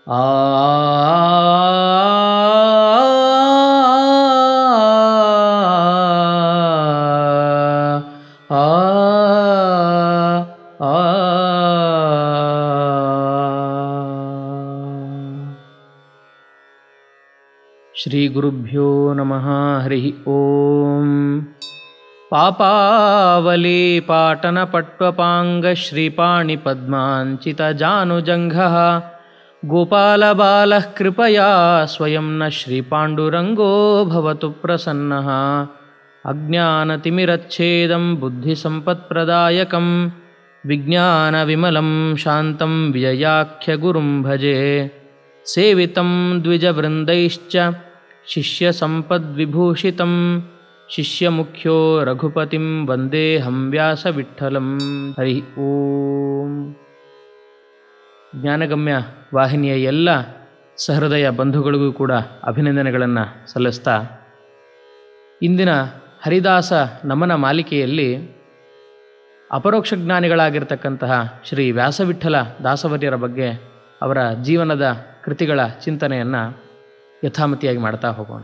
ಆ ಶ್ರೀ ಗುರುಭ್ಯೋ ನಮಃ. ಹರಿ ಓಂ. ಪಾಪಾವಲಿ ಪಾಟನ ಪಟ್ವಪಾಂಗ ಶ್ರೀಪಾಣಿ ಪದ್ಮಾಂಚಿತ ಜಾನುಜಂಘಃ ಗೋಪಾಲಬಾಲಃ ಕೃಪಯಾ ಸ್ವಯಂ ನ ಶ್ರೀಪಾಂಡುರಂಗೋ ಭವತು ಪ್ರಸನ್ನಃ. ಅಜ್ಞಾನತಿಮಿರಚ್ಛೇದಂ ಬುದ್ಧಿಸಂಪತ್ಪ್ರದಾಯಕಂ ವಿಜ್ಞಾನವಿಮಲಂ ಶಾಂತಂ ವಿಜಯಾಖ್ಯಗುರುಂ ಭಜೆ. ಸೇವಿತಂ ದ್ವಿಜವೃಂದೈಶ್ಚ ಶಿಷ್ಯಸಂಪದ್ವಿಭೂಷಿತಂ ಶಿಷ್ಯಮುಖ್ಯೋ ರಘುಪತಿಂ ವಂದೇಹಂ ವ್ಯಾಸವಿಠ್ಠಲಂ. ಹರಿ ಓಂ. ಜ್ಞಾನಗಮ್ಯ ವಾಹಿನಿಯ ಎಲ್ಲ ಸಹೃದಯ ಬಂಧುಗಳಿಗೂ ಕೂಡ ಅಭಿನಂದನೆಗಳನ್ನು ಸಲ್ಲಿಸ್ತಾ, ಇಂದಿನ ಹರಿದಾಸ ನಮನ ಮಾಲಿಕೆಯಲ್ಲಿ ಅಪರೋಕ್ಷ ಜ್ಞಾನಿಗಳಾಗಿರ್ತಕ್ಕಂತಹ ಶ್ರೀ ವ್ಯಾಸವಿಠ್ಠಲ ದಾಸವರ್ಯರ ಬಗ್ಗೆ, ಅವರ ಜೀವನದ ಕೃತಿಗಳ ಚಿಂತನೆಯನ್ನು ಯಥಾಮತಿಯಾಗಿ ಮಾಡ್ತಾ ಹೋಗೋಣ.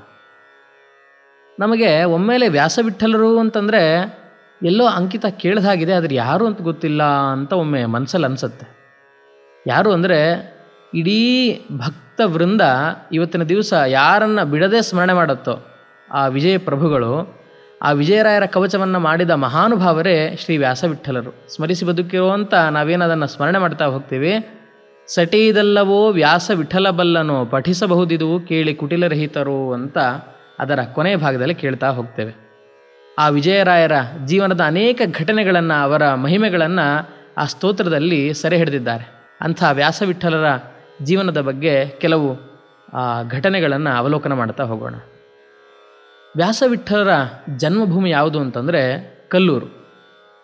ನಮಗೆ ಒಮ್ಮೆಲೆ ವ್ಯಾಸವಿಠ್ಠಲರು ಅಂತಂದರೆ ಎಲ್ಲೋ ಅಂಕಿತ ಕೇಳಿದಾಗಿದೆ, ಆದರೆ ಯಾರು ಅಂತ ಗೊತ್ತಿಲ್ಲ ಅಂತ ಒಮ್ಮೆ ಮನಸ್ಸಲ್ಲಿ ಅನಿಸುತ್ತೆ. ಯಾರು ಅಂದರೆ, ಇಡೀ ಭಕ್ತ ವೃಂದ ಇವತ್ತಿನ ದಿವಸ ಯಾರನ್ನು ಬಿಡದೆ ಸ್ಮರಣೆ ಮಾಡುತ್ತೋ ಆ ವಿಜಯ ಪ್ರಭುಗಳು, ಆ ವಿಜಯರಾಯರ ಕವಚವನ್ನು ಮಾಡಿದ ಮಹಾನುಭಾವರೇ ಶ್ರೀ ವ್ಯಾಸವಿಠ್ಠಲರು. ಸ್ಮರಿಸಿ ಬದುಕಿರುವಂಥ ನಾವೇನದನ್ನು ಸ್ಮರಣೆ ಮಾಡ್ತಾ ಹೋಗ್ತೀವಿ. ಸಟೀದಲ್ಲವೋ ವ್ಯಾಸ ವಿಠಲ ಬಲ್ಲನೋ ಪಠಿಸಬಹುದಿದು ಕೇಳಿ ಕುಟಿಲರಹಿತರು ಅಂತ ಅದರ ಕೊನೆಯ ಭಾಗದಲ್ಲಿ ಕೇಳ್ತಾ ಹೋಗ್ತೇವೆ. ಆ ವಿಜಯರಾಯರ ಜೀವನದ ಅನೇಕ ಘಟನೆಗಳನ್ನು, ಅವರ ಮಹಿಮೆಗಳನ್ನು ಆ ಸ್ತೋತ್ರದಲ್ಲಿ ಸೆರೆ ಹಿಡಿದಿದ್ದಾರೆ. ಅಂಥ ವ್ಯಾಸವಿಠಲರ ಜೀವನದ ಬಗ್ಗೆ ಕೆಲವು ಘಟನೆಗಳನ್ನು ಅವಲೋಕನ ಮಾಡ್ತಾ ಹೋಗೋಣ. ವ್ಯಾಸವಿಠಲರ ಜನ್ಮಭೂಮಿ ಯಾವುದು ಅಂತಂದರೆ ಕಲ್ಲೂರು.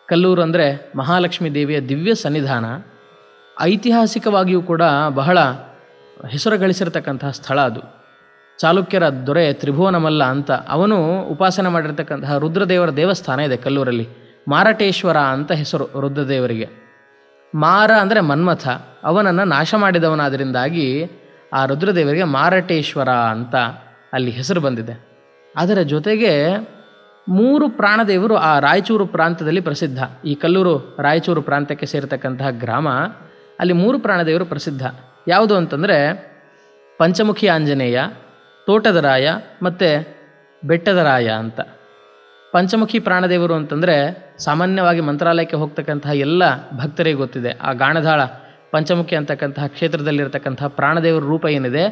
ಕಲ್ಲೂರು ಅಂದರೆ ಮಹಾಲಕ್ಷ್ಮೀ ದೇವಿಯ ದಿವ್ಯ ಸನ್ನಿಧಾನ. ಐತಿಹಾಸಿಕವಾಗಿಯೂ ಕೂಡ ಬಹಳ ಹೆಸರು ಗಳಿಸಿರತಕ್ಕಂತಹ ಸ್ಥಳ ಅದು. ಚಾಲುಕ್ಯರ ದೊರೆ ತ್ರಿಭುವನಮಲ್ಲ ಅಂತ ಅವನು ಉಪಾಸನೆ ಮಾಡಿರ್ತಕ್ಕಂತಹ ರುದ್ರದೇವರ ದೇವಸ್ಥಾನ ಇದೆ ಕಲ್ಲೂರಲ್ಲಿ. ಮಾರಟೇಶ್ವರ ಅಂತ ಹೆಸರು ರುದ್ರದೇವರಿಗೆ. ಮಾರ ಅಂದರೆ ಮನ್ಮಥ, ಅವನನ್ನು ನಾಶ ಮಾಡಿದವನಾದ್ದರಿಂದಾಗಿ ಆ ರುದ್ರದೇವರಿಗೆ ಮಾರಟೇಶ್ವರ ಅಂತ ಅಲ್ಲಿ ಹೆಸರು ಬಂದಿದೆ. ಅದರ ಜೊತೆಗೆ 3 ಪ್ರಾಣದೇವರು ಆ ರಾಯಚೂರು ಪ್ರಾಂತ್ಯದಲ್ಲಿ ಪ್ರಸಿದ್ಧ. ಈ ಕಲ್ಲೂರು ರಾಯಚೂರು ಪ್ರಾಂತ್ಯಕ್ಕೆ ಸೇರತಕ್ಕಂತಹ ಗ್ರಾಮ. ಅಲ್ಲಿ 3 ಪ್ರಾಣದೇವರು ಪ್ರಸಿದ್ಧ. ಯಾವುದು ಅಂತಂದರೆ ಪಂಚಮುಖಿ ಆಂಜನೇಯ, ತೋಟದ ರಾಯ ಮತ್ತು ಬೆಟ್ಟದ ರಾಯ ಅಂತ. ಪಂಚಮುಖಿ ಪ್ರಾಣದೇವರು ಅಂತಂದರೆ ಸಾಮಾನ್ಯವಾಗಿ ಮಂತ್ರಾಲಯಕ್ಕೆ ಹೋಗ್ತಕ್ಕಂತಹ ಎಲ್ಲ ಭಕ್ತರಿಗೆ ಗೊತ್ತಿದೆ. ಆ ಗಾಣಧಾಳ ಪಂಚಮುಖಿ ಅಂತಕ್ಕಂತಹ ಕ್ಷೇತ್ರದಲ್ಲಿರ್ತಕ್ಕಂತಹ ಪ್ರಾಣದೇವರ ರೂಪ ಏನಿದೆ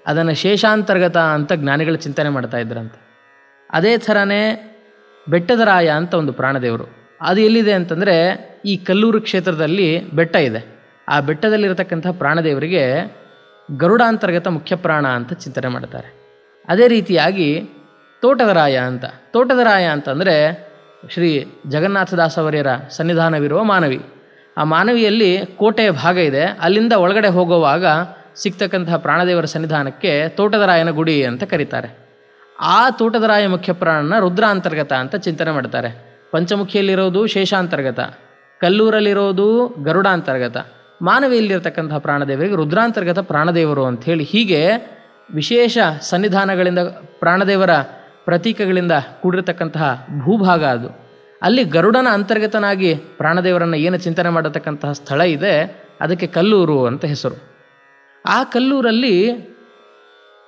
ಅದನ್ನು ಶೇಷಾಂತರ್ಗತ ಅಂತ ಜ್ಞಾನಿಗಳು ಚಿಂತನೆ ಮಾಡ್ತಾ ಇದ್ರಂತೆ. ಅದೇ ಥರನೇ ಬೆಟ್ಟದ ರಾಯ ಅಂತ ಒಂದು ಪ್ರಾಣದೇವರು. ಅದು ಎಲ್ಲಿದೆ ಅಂತಂದರೆ ಈ ಕಲ್ಲೂರು ಕ್ಷೇತ್ರದಲ್ಲಿ ಬೆಟ್ಟ ಇದೆ. ಆ ಬೆಟ್ಟದಲ್ಲಿರತಕ್ಕಂಥ ಪ್ರಾಣದೇವರಿಗೆ ಗರುಡಾಂತರ್ಗತ ಮುಖ್ಯ ಪ್ರಾಣ ಅಂತ ಚಿಂತನೆ ಮಾಡ್ತಾರೆ. ಅದೇ ರೀತಿಯಾಗಿ ತೋಟದ ರಾಯ ಅಂತಂದರೆ ಶ್ರೀ ಜಗನ್ನಾಥದಾಸವರ್ಯರ ಸನ್ನಿಧಾನವಿರುವ ಮಾನವಿ. ಆ ಮಾನವಿಯಲ್ಲಿ ಕೋಟೆಯ ಭಾಗ ಇದೆ. ಅಲ್ಲಿಂದ ಒಳಗಡೆ ಹೋಗುವಾಗ ಸಿಗ್ತಕ್ಕಂತಹ ಪ್ರಾಣದೇವರ ಸನ್ನಿಧಾನಕ್ಕೆ ತೋಟದ ರಾಯನ ಗುಡಿ ಅಂತ ಕರೀತಾರೆ. ಆ ತೋಟದ ರಾಯ ಮುಖ್ಯ ಪ್ರಾಣನ ರುದ್ರಾಂತರ್ಗತ ಅಂತ ಚಿಂತನೆ ಮಾಡ್ತಾರೆ. ಪಂಚಮುಖಿಯಲ್ಲಿರೋದು ಶೇಷಾಂತರ್ಗತ, ಕಲ್ಲೂರಲ್ಲಿರೋದು ಗರುಡಾಂತರ್ಗತ, ಮಾನವಿಯಲ್ಲಿರ್ತಕ್ಕಂತಹ ಪ್ರಾಣದೇವರಿಗೆ ರುದ್ರಾಂತರ್ಗತ ಪ್ರಾಣದೇವರು ಅಂಥೇಳಿ, ಹೀಗೆ ವಿಶೇಷ ಸನ್ನಿಧಾನಗಳಿಂದ ಪ್ರಾಣದೇವರ ಪ್ರತೀಕಗಳಿಂದ ಕೂಡಿರತಕ್ಕಂತಹ ಭೂಭಾಗ ಅದು. ಅಲ್ಲಿ ಗರುಡನ ಅಂತರ್ಗತನಾಗಿ ಪ್ರಾಣದೇವರನ್ನು ಏನು ಚಿಂತನೆ ಮಾಡತಕ್ಕಂತಹ ಸ್ಥಳ ಇದೆ ಅದಕ್ಕೆ ಕಲ್ಲೂರು ಅಂತ ಹೆಸರು. ಆ ಕಲ್ಲೂರಲ್ಲಿ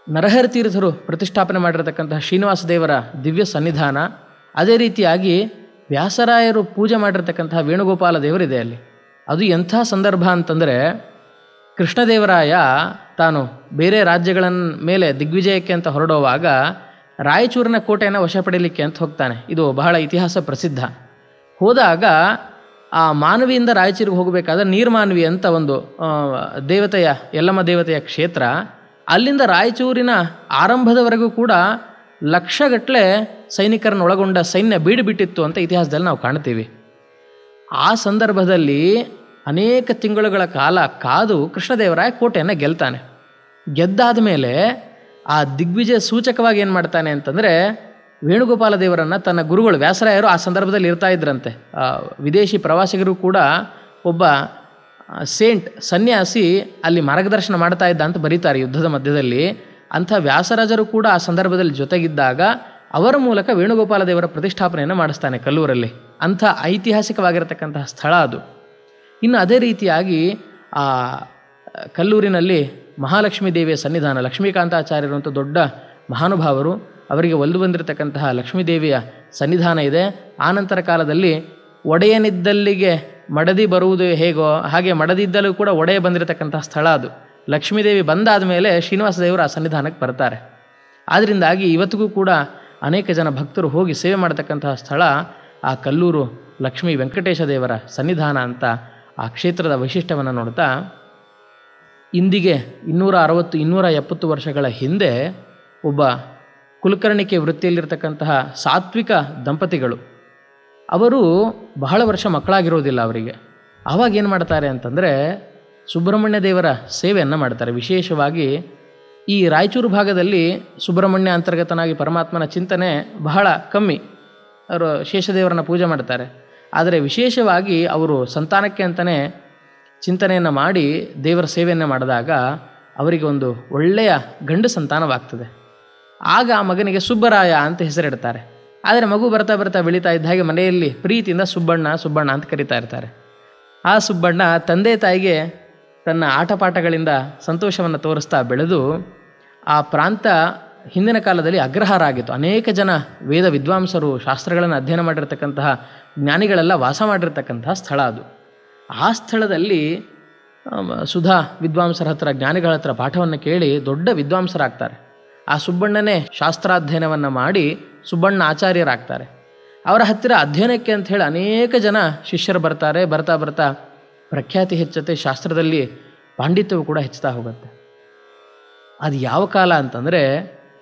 ನರಹರಿ ತೀರ್ಥರು ಪ್ರತಿಷ್ಠಾಪನೆ ಮಾಡಿರತಕ್ಕಂತಹ ಶ್ರೀನಿವಾಸ ದೇವರ ದಿವ್ಯ ಸನ್ನಿಧಾನ, ಅದೇ ರೀತಿಯಾಗಿ ವ್ಯಾಸರಾಯರು ಪೂಜೆ ಮಾಡಿರ್ತಕ್ಕಂತಹ ವೇಣುಗೋಪಾಲ ದೇವರಿದೆ ಅಲ್ಲಿ. ಅದು ಎಂಥ ಸಂದರ್ಭ ಅಂತಂದರೆ, ಕೃಷ್ಣದೇವರಾಯ ತಾನು ಬೇರೆ ರಾಜ್ಯಗಳ ಮೇಲೆ ದಿಗ್ವಿಜಯಕ್ಕೆ ಅಂತ ಹೊರಡುವಾಗ ರಾಯಚೂರಿನ ಕೋಟೆಯನ್ನು ವಶ ಪಡೀಲಿಕ್ಕೆ ಅಂತ ಹೋಗ್ತಾನೆ. ಇದು ಬಹಳ ಇತಿಹಾಸ ಪ್ರಸಿದ್ಧ. ಹೋದಾಗ ಆ ಮಾನವಿಯಿಂದ ರಾಯಚೂರಿಗೆ ಹೋಗಬೇಕಾದ್ರೆ ನೀರ್ಮಾನವಿ ಅಂತ ಒಂದು ದೇವತೆಯ, ಯಲ್ಲಮ್ಮ ದೇವತೆಯ ಕ್ಷೇತ್ರ. ಅಲ್ಲಿಂದ ರಾಯಚೂರಿನ ಆರಂಭದವರೆಗೂ ಕೂಡ ಲಕ್ಷಗಟ್ಟಲೆ ಸೈನಿಕರನ್ನು ಒಳಗೊಂಡ ಸೈನ್ಯ ಬೀಡುಬಿಟ್ಟಿತ್ತು ಅಂತ ಇತಿಹಾಸದಲ್ಲಿ ನಾವು ಕಾಣ್ತೀವಿ. ಆ ಸಂದರ್ಭದಲ್ಲಿ ಅನೇಕ ತಿಂಗಳುಗಳ ಕಾಲ ಕಾದು ಕೃಷ್ಣದೇವರಾಯ ಕೋಟೆಯನ್ನು ಗೆಲ್ತಾನೆ. ಗೆದ್ದಾದ ಮೇಲೆ ಆ ದಿಗ್ವಿಜಯ ಸೂಚಕವಾಗಿ ಏನು ಮಾಡ್ತಾನೆ ಅಂತಂದರೆ, ವೇಣುಗೋಪಾಲ ದೇವರನ್ನು ತನ್ನ ಗುರುಗಳು ವ್ಯಾಸರಾಯರು ಆ ಸಂದರ್ಭದಲ್ಲಿ ಇರ್ತಾ ಇದ್ರಂತೆ. ವಿದೇಶಿ ಪ್ರವಾಸಿಗರು ಕೂಡ ಒಬ್ಬ ಸೇಂಟ್ ಸನ್ಯಾಸಿ ಅಲ್ಲಿ ಮಾರ್ಗದರ್ಶನ ಮಾಡ್ತಾ ಇದ್ದ ಅಂತ ಬರೀತಾರೆ ಯುದ್ಧದ ಮಧ್ಯದಲ್ಲಿ. ಅಂಥ ವ್ಯಾಸರಾಜರು ಕೂಡ ಆ ಸಂದರ್ಭದಲ್ಲಿ ಜೊತೆಗಿದ್ದಾಗ ಅವರ ಮೂಲಕ ವೇಣುಗೋಪಾಲ ದೇವರ ಪ್ರತಿಷ್ಠಾಪನೆಯನ್ನು ಮಾಡಿಸ್ತಾನೆ ಕಲ್ಲೂರಲ್ಲಿ. ಅಂಥ ಐತಿಹಾಸಿಕವಾಗಿರತಕ್ಕಂತಹ ಸ್ಥಳ ಅದು. ಇನ್ನು ಅದೇ ರೀತಿಯಾಗಿ ಆ ಕಲ್ಲೂರಿನಲ್ಲಿ ಮಹಾಲಕ್ಷ್ಮೀ ದೇವಿಯ ಸನ್ನಿಧಾನ, ಲಕ್ಷ್ಮೀಕಾಂತಾಚಾರ್ಯರು ಅಂತ ದೊಡ್ಡ ಮಹಾನುಭಾವರು, ಅವರಿಗೆ ಒಲ್ದು ಬಂದಿರತಕ್ಕಂತಹ ಲಕ್ಷ್ಮೀದೇವಿಯ ಸನ್ನಿಧಾನ ಇದೆ. ಆನಂತರ ಕಾಲದಲ್ಲಿ ಒಡೆಯನಿದ್ದಲ್ಲಿಗೆ ಮಡದಿ ಬರುವುದು ಹೇಗೋ ಹಾಗೆ ಮಡದಿದ್ದಲ್ಲೂ ಕೂಡ ಒಡೆಯ ಬಂದಿರತಕ್ಕಂತಹ ಸ್ಥಳ ಅದು. ಲಕ್ಷ್ಮೀದೇವಿ ಬಂದಾದ ಮೇಲೆ ಶ್ರೀನಿವಾಸ ದೇವರು ಆ ಸನ್ನಿಧಾನಕ್ಕೆ ಬರ್ತಾರೆ. ಆದ್ದರಿಂದಾಗಿ ಇವತ್ತಿಗೂ ಕೂಡ ಅನೇಕ ಜನ ಭಕ್ತರು ಹೋಗಿ ಸೇವೆ ಮಾಡತಕ್ಕಂತಹ ಸ್ಥಳ ಆ ಕಲ್ಲೂರು ಲಕ್ಷ್ಮೀ ವೆಂಕಟೇಶ ದೇವರ ಸನ್ನಿಧಾನ ಅಂತ ಆ ಕ್ಷೇತ್ರದ ವೈಶಿಷ್ಟ್ಯವನ್ನು ನೋಡ್ತಾ, ಇಂದಿಗೆ 260-270 ವರ್ಷಗಳ ಹಿಂದೆ ಒಬ್ಬ ಕುಲಕರ್ಣಿಕೆ ವೃತ್ತಿಯಲ್ಲಿರ್ತಕ್ಕಂತಹ ಸಾತ್ವಿಕ ದಂಪತಿಗಳು, ಅವರು ಬಹಳ ವರ್ಷ ಮಕ್ಕಳಾಗಿರೋದಿಲ್ಲ ಅವರಿಗೆ. ಆವಾಗ ಏನು ಮಾಡ್ತಾರೆ ಅಂತಂದರೆ ಸುಬ್ರಹ್ಮಣ್ಯ ದೇವರ ಸೇವೆಯನ್ನು ಮಾಡ್ತಾರೆ. ವಿಶೇಷವಾಗಿ ಈ ರಾಯಚೂರು ಭಾಗದಲ್ಲಿ ಸುಬ್ರಹ್ಮಣ್ಯ ಅಂತರ್ಗತನಾಗಿ ಪರಮಾತ್ಮನ ಚಿಂತನೆ ಬಹಳ ಕಮ್ಮಿ. ಅವರು ಶೇಷದೇವರನ್ನು ಪೂಜೆ ಮಾಡ್ತಾರೆ. ಆದರೆ ವಿಶೇಷವಾಗಿ ಅವರು ಸಂತಾನಕ್ಕೆ ಅಂತಲೇ ಚಿಂತನೆಯನ್ನು ಮಾಡಿ ದೇವರ ಸೇವೆಯನ್ನು ಮಾಡಿದಾಗ ಅವರಿಗೆ ಒಂದು ಒಳ್ಳೆಯ ಗಂಡು ಸಂತಾನವಾಗ್ತದೆ. ಆಗ ಆ ಮಗನಿಗೆ ಸುಬ್ಬರಾಯ ಅಂತ ಹೆಸರಿಡ್ತಾರೆ. ಆದರೆ ಮಗು ಬರ್ತಾ ಬರ್ತಾ ಬೆಳೀತಾ ಇದ್ದ ಹಾಗೆ ಮನೆಯಲ್ಲಿ ಪ್ರೀತಿಯಿಂದ ಸುಬ್ಬಣ್ಣ ಸುಬ್ಬಣ್ಣ ಅಂತ ಕರೀತಾ ಇರ್ತಾರೆ. ಆ ಸುಬ್ಬಣ್ಣ ತಂದೆ ತಾಯಿಗೆ ತನ್ನ ಆಟಪಾಠಗಳಿಂದ ಸಂತೋಷವನ್ನು ತೋರಿಸ್ತಾ ಬೆಳೆದು ಆ ಪ್ರಾಂತ ಹಿಂದಿನ ಕಾಲದಲ್ಲಿ ಅಗ್ರಹಾರ ಆಗಿತ್ತು. ಅನೇಕ ಜನ ವೇದ ವಿದ್ವಾಂಸರು, ಶಾಸ್ತ್ರಗಳನ್ನು ಅಧ್ಯಯನ ಮಾಡಿರ್ತಕ್ಕಂತಹ ಜ್ಞಾನಿಗಳೆಲ್ಲ ವಾಸ ಮಾಡಿರ್ತಕ್ಕಂತಹ ಸ್ಥಳ ಅದು. ಆ ಸ್ಥಳದಲ್ಲಿ ಸುಧಾ ವಿದ್ವಾಂಸರ ಹತ್ರ, ಜ್ಞಾನಿಗಳ ಹತ್ರ ಪಾಠವನ್ನು ಕೇಳಿ ದೊಡ್ಡ ವಿದ್ವಾಂಸರಾಗ್ತಾರೆ. ಆ ಸುಬ್ಬಣ್ಣನೇ ಶಾಸ್ತ್ರಾಧ್ಯಯನವನ್ನು ಮಾಡಿ ಸುಬ್ಬಣ್ಣ ಆಚಾರ್ಯರಾಗ್ತಾರೆ. ಅವರ ಹತ್ತಿರ ಅಧ್ಯಯನಕ್ಕೆ ಅಂತ ಹೇಳಿ ಅನೇಕ ಜನ ಶಿಷ್ಯರು ಬರ್ತಾರೆ. ಬರ್ತಾ ಬರ್ತಾ ಪ್ರಖ್ಯಾತಿ ಹೆಚ್ಚುತ್ತೆ, ಶಾಸ್ತ್ರದಲ್ಲಿ ಪಾಂಡಿತ್ಯವು ಕೂಡ ಹೆಚ್ಚುತ್ತಾ ಹೋಗುತ್ತೆ. ಅದು ಯಾವ ಕಾಲ ಅಂತಂದರೆ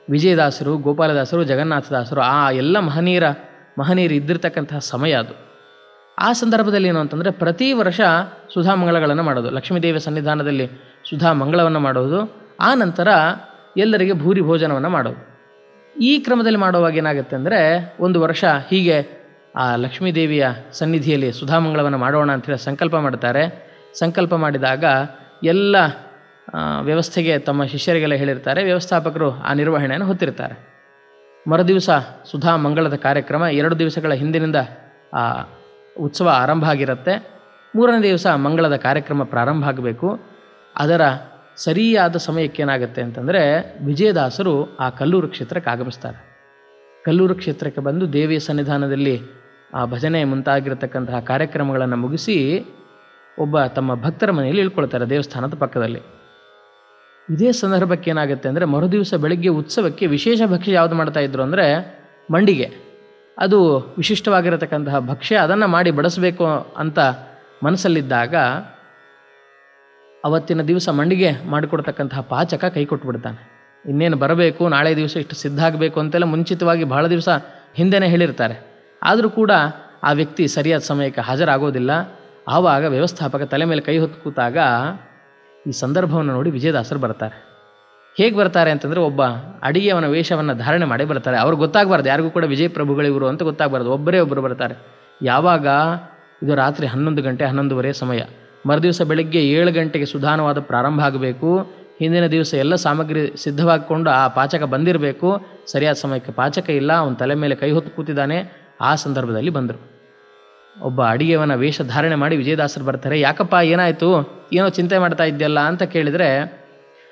ವಿಜಯದಾಸರು, ಗೋಪಾಲದಾಸರು, ಜಗನ್ನಾಥದಾಸರು, ಆ ಎಲ್ಲ ಮಹನೀಯರು ಇದ್ದಿರ್ತಕ್ಕಂತಹ ಸಮಯ ಅದು. ಆ ಸಂದರ್ಭದಲ್ಲಿ ಏನು ಅಂತಂದರೆ ಪ್ರತಿ ವರ್ಷ ಸುಧಾಮಂಗಳಗಳನ್ನು ಮಾಡೋದು, ಲಕ್ಷ್ಮೀದೇವಿಯ ಸನ್ನಿಧಾನದಲ್ಲಿ ಸುಧಾ ಮಂಗಳವನ್ನು ಮಾಡೋದು. ಆ ನಂತರ ಎಲ್ಲರಿಗೆ ಭೂರಿ ಭೋಜನವನ್ನು ಮಾಡೋದು. ಈ ಕ್ರಮದಲ್ಲಿ ಮಾಡುವಾಗ ಏನಾಗುತ್ತೆ ಅಂದರೆ ಒಂದು ವರ್ಷ ಹೀಗೆ ಆ ಲಕ್ಷ್ಮೀದೇವಿಯ ಸನ್ನಿಧಿಯಲ್ಲಿ ಸುಧಾಮಂಗಳವನ್ನು ಮಾಡೋಣ ಅಂಥೇಳಿ ಸಂಕಲ್ಪ ಮಾಡ್ತಾರೆ. ಸಂಕಲ್ಪ ಮಾಡಿದಾಗ ಎಲ್ಲ ವ್ಯವಸ್ಥೆಗೆ ತಮ್ಮ ಶಿಷ್ಯರಿಗೆಲ್ಲ ಹೇಳಿರ್ತಾರೆ. ವ್ಯವಸ್ಥಾಪಕರು ಆ ನಿರ್ವಹಣೆಯನ್ನು ಹೊತ್ತಿರ್ತಾರೆ. ಮರುದಿವಸ ಸುಧಾ ಮಂಗಳದ ಕಾರ್ಯಕ್ರಮ 2 ದಿವಸಗಳ ಹಿಂದಿನಿಂದ ಆ ಉತ್ಸವ ಆರಂಭ ಆಗಿರುತ್ತೆ. 3ನೇ ದಿವಸ ಮಂಗಳದ ಕಾರ್ಯಕ್ರಮ ಪ್ರಾರಂಭ ಆಗಬೇಕು. ಅದರ ಸರಿಯಾದ ಸಮಯಕ್ಕೇನಾಗುತ್ತೆ ಅಂತಂದರೆ ವಿಜಯದಾಸರು ಆ ಕಲ್ಲೂರು ಕ್ಷೇತ್ರಕ್ಕೆ ಆಗಮಿಸ್ತಾರೆ. ಕಲ್ಲೂರು ಕ್ಷೇತ್ರಕ್ಕೆ ಬಂದು ದೇವಿಯ ಸನ್ನಿಧಾನದಲ್ಲಿ ಆ ಭಜನೆ ಮುಂತಾಗಿರತಕ್ಕಂತಹ ಕಾರ್ಯಕ್ರಮಗಳನ್ನು ಮುಗಿಸಿ ಒಬ್ಬ ತಮ್ಮ ಭಕ್ತರ ಮನೆಯಲ್ಲಿ ಇಳ್ಕೊಳ್ತಾರೆ ದೇವಸ್ಥಾನದ ಪಕ್ಕದಲ್ಲಿ. ಇದೇ ಸಂದರ್ಭಕ್ಕೆ ಏನಾಗುತ್ತೆ ಅಂದರೆ ಮರುದಿವಸ ಬೆಳಗ್ಗೆ ಉತ್ಸವಕ್ಕೆ ವಿಶೇಷ ಭಕ್ಷ್ಯ ಯಾವುದು ಮಾಡ್ತಾಯಿದ್ರು ಅಂದರೆ ಮಂಡಿಗೆ. ಅದು ವಿಶಿಷ್ಟವಾಗಿರತಕ್ಕಂತಹ ಭಕ್ಷ್ಯ, ಅದನ್ನು ಮಾಡಿ ಬಡಿಸಬೇಕು ಅಂತ ಮನಸ್ಸಲ್ಲಿದ್ದಾಗ ಅವತ್ತಿನ ದಿವಸ ಮಂಡಿಗೆ ಮಾಡಿಕೊಡ್ತಕ್ಕಂತಹ ಪಾಚಕ ಕೈ ಕೊಟ್ಬಿಡ್ತಾನೆ. ಇನ್ನೇನು ಬರಬೇಕು, ನಾಳೆ ದಿವಸ ಇಷ್ಟು ಸಿದ್ಧ ಆಗಬೇಕು ಅಂತೆಲ್ಲ ಮುಂಚಿತವಾಗಿ ಬಹಳ ದಿವಸ ಹಿಂದೆನೇ ಹೇಳಿರ್ತಾರೆ. ಆದರೂ ಕೂಡ ಆ ವ್ಯಕ್ತಿ ಸರಿಯಾದ ಸಮಯಕ್ಕೆ ಹಾಜರಾಗೋದಿಲ್ಲ. ಆವಾಗ ವ್ಯವಸ್ಥಾಪಕ ತಲೆ ಮೇಲೆ ಕೈ ಹೊತ್ತು ಕೂತಾಗ ಈ ಸಂದರ್ಭವನ್ನು ನೋಡಿ ವಿಜಯದಾಸರು ಬರ್ತಾರೆ. ಹೇಗೆ ಬರ್ತಾರೆ ಅಂತಂದರೆ ಒಬ್ಬ ಅಡಿಗೆಯವನ ವೇಷವನ್ನು ಧಾರಣೆ ಮಾಡಿ ಬರ್ತಾರೆ. ಅವ್ರಿಗೆ ಗೊತ್ತಾಗಬಾರ್ದು, ಯಾರಿಗೂ ಕೂಡ ವಿಜಯ ಪ್ರಭುಗಳಿವರು ಅಂತ ಗೊತ್ತಾಗಬಾರ್ದು. ಒಬ್ಬರು ಬರ್ತಾರೆ. ಯಾವಾಗ ಇದು ರಾತ್ರಿ 11 ಗಂಟೆ 11:30 ಸಮಯ. ಮರುದಿವಸ ಬೆಳಗ್ಗೆ 7 ಗಂಟೆಗೆ ಸುಧಾನವಾದ ಪ್ರಾರಂಭ ಆಗಬೇಕು. ಹಿಂದಿನ ದಿವಸ ಎಲ್ಲ ಸಾಮಗ್ರಿ ಸಿದ್ಧವಾಗಿಕೊಂಡು ಆ ಪಾಚಕ ಬಂದಿರಬೇಕು. ಸರಿಯಾದ ಸಮಯಕ್ಕೆ ಪಾಚಕ ಇಲ್ಲ, ಅವನ ತಲೆ ಮೇಲೆ ಕೈ ಹೊತ್ತು ಕೂತಿದ್ದಾನೆ. ಆ ಸಂದರ್ಭದಲ್ಲಿ ಬಂದರು. ಒಬ್ಬ ಅಡಿಗೆಯವನ ವೇಷ ಧಾರಣೆ ಮಾಡಿ ವಿಜಯದಾಸರು ಬರ್ತಾರೆ. ಯಾಕಪ್ಪ ಏನಾಯಿತು, ಏನೋ ಚಿಂತೆ ಮಾಡ್ತಾ ಇದ್ದೆಲ್ಲ ಅಂತ ಕೇಳಿದರೆ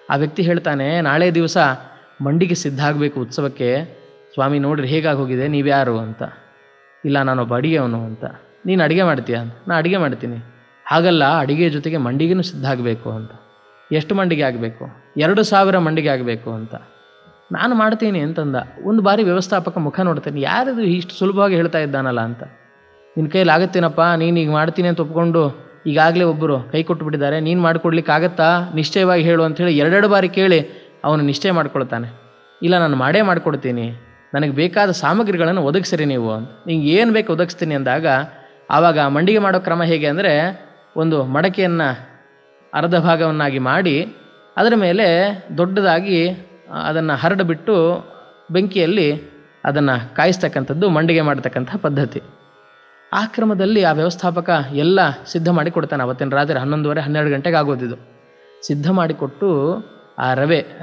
ಆ ವ್ಯಕ್ತಿ ಹೇಳ್ತಾನೆ, ನಾಳೆ ದಿವಸ ಮಂಡಿಗೆ ಸಿದ್ಧ ಆಗಬೇಕು ಉತ್ಸವಕ್ಕೆ. ಸ್ವಾಮಿ ನೋಡ್ರಿ ಹೇಗಾಗಿ ಹೋಗಿದೆ, ನೀವ್ಯಾರು ಅಂತ. ಇಲ್ಲ ನಾನೊಬ್ಬ ಅಡಿಗೆಯವನು ಅಂತ. ನೀನು ಅಡುಗೆ ಮಾಡ್ತೀಯ ಅಂತ. ನಾನು ಅಡುಗೆ ಮಾಡ್ತೀನಿ. ಹಾಗಲ್ಲ, ಅಡುಗೆ ಜೊತೆಗೆ ಮಂಡಿಗೆನೂ ಸಿದ್ಧ ಆಗಬೇಕು ಅಂತ. ಎಷ್ಟು ಮಂಡಿಗೆ ಆಗಬೇಕು? 2000 ಮಂಡಿಗೆ ಆಗಬೇಕು ಅಂತ. ನಾನು ಮಾಡ್ತೀನಿ ಅಂತಂದ. ಒಂದು ಬಾರಿ ವ್ಯವಸ್ಥಾಪಕ ಮುಖ ನೋಡ್ತೇನೆ, ಯಾರದು ಇಷ್ಟು ಸುಲಭವಾಗಿ ಹೇಳ್ತಾ ಇದ್ದಾನಲ್ಲ ಅಂತ. ನಿನ್ನ ಕೈಲಿ ಆಗುತ್ತೇನಪ್ಪ, ನೀನು ಈಗ ಮಾಡ್ತೀನಿ ಅಂತ ಒಪ್ಕೊಂಡು ಈಗಾಗಲೇ ಒಬ್ಬರು ಕೈ ಕೊಟ್ಟುಬಿಟ್ಟಿದ್ದಾರೆ, ನೀನು ಮಾಡಿಕೊಡ್ಲಿಕ್ಕಾಗತ್ತಾ, ನಿಶ್ಚಯವಾಗಿ ಹೇಳು ಅಂಥೇಳಿ 2 ಬಾರಿ ಕೇಳಿ ಅವನು ನಿಶ್ಚಯ ಮಾಡ್ಕೊಳ್ತಾನೆ. ಇಲ್ಲ ನಾನು ಮಾಡೇ ಮಾಡಿಕೊಡ್ತೀನಿ, ನನಗೆ ಬೇಕಾದ ಸಾಮಗ್ರಿಗಳನ್ನು ಒದಗಿಸಿರಿ ನೀವು ಅಂತ. ನಿಂಗೆ ಏನು ಬೇಕು ಒದಗಿಸ್ತೀನಿ ಅಂದಾಗ ಆವಾಗ ಮಂಡಿಗೆ ಮಾಡೋ ಕ್ರಮ ಹೇಗೆ ಅಂದರೆ ಒಂದು ಮಡಕೆಯನ್ನು ಅರ್ಧ ಭಾಗವನ್ನಾಗಿ ಮಾಡಿ ಅದರ ಮೇಲೆ ದೊಡ್ಡದಾಗಿ ಅದನ್ನು ಹರಡಿಬಿಟ್ಟು ಬೆಂಕಿಯಲ್ಲಿ ಅದನ್ನು ಕಾಯಿಸ್ತಕ್ಕಂಥದ್ದು ಮಂಡಿಗೆ ಮಾಡತಕ್ಕಂಥ ಪದ್ಧತಿ. ಆ ಕ್ರಮದಲ್ಲಿ ಆ ವ್ಯವಸ್ಥಾಪಕ ಎಲ್ಲ ಸಿದ್ಧ ಮಾಡಿ ಕೊಡ್ತಾನೆ. ಅವತ್ತಿನ ರಾತ್ರಿ 11:30 12 ಗಂಟೆಗೆ ಆಗೋದಿದ್ದು. ಸಿದ್ಧ ಮಾಡಿಕೊಟ್ಟು ಆ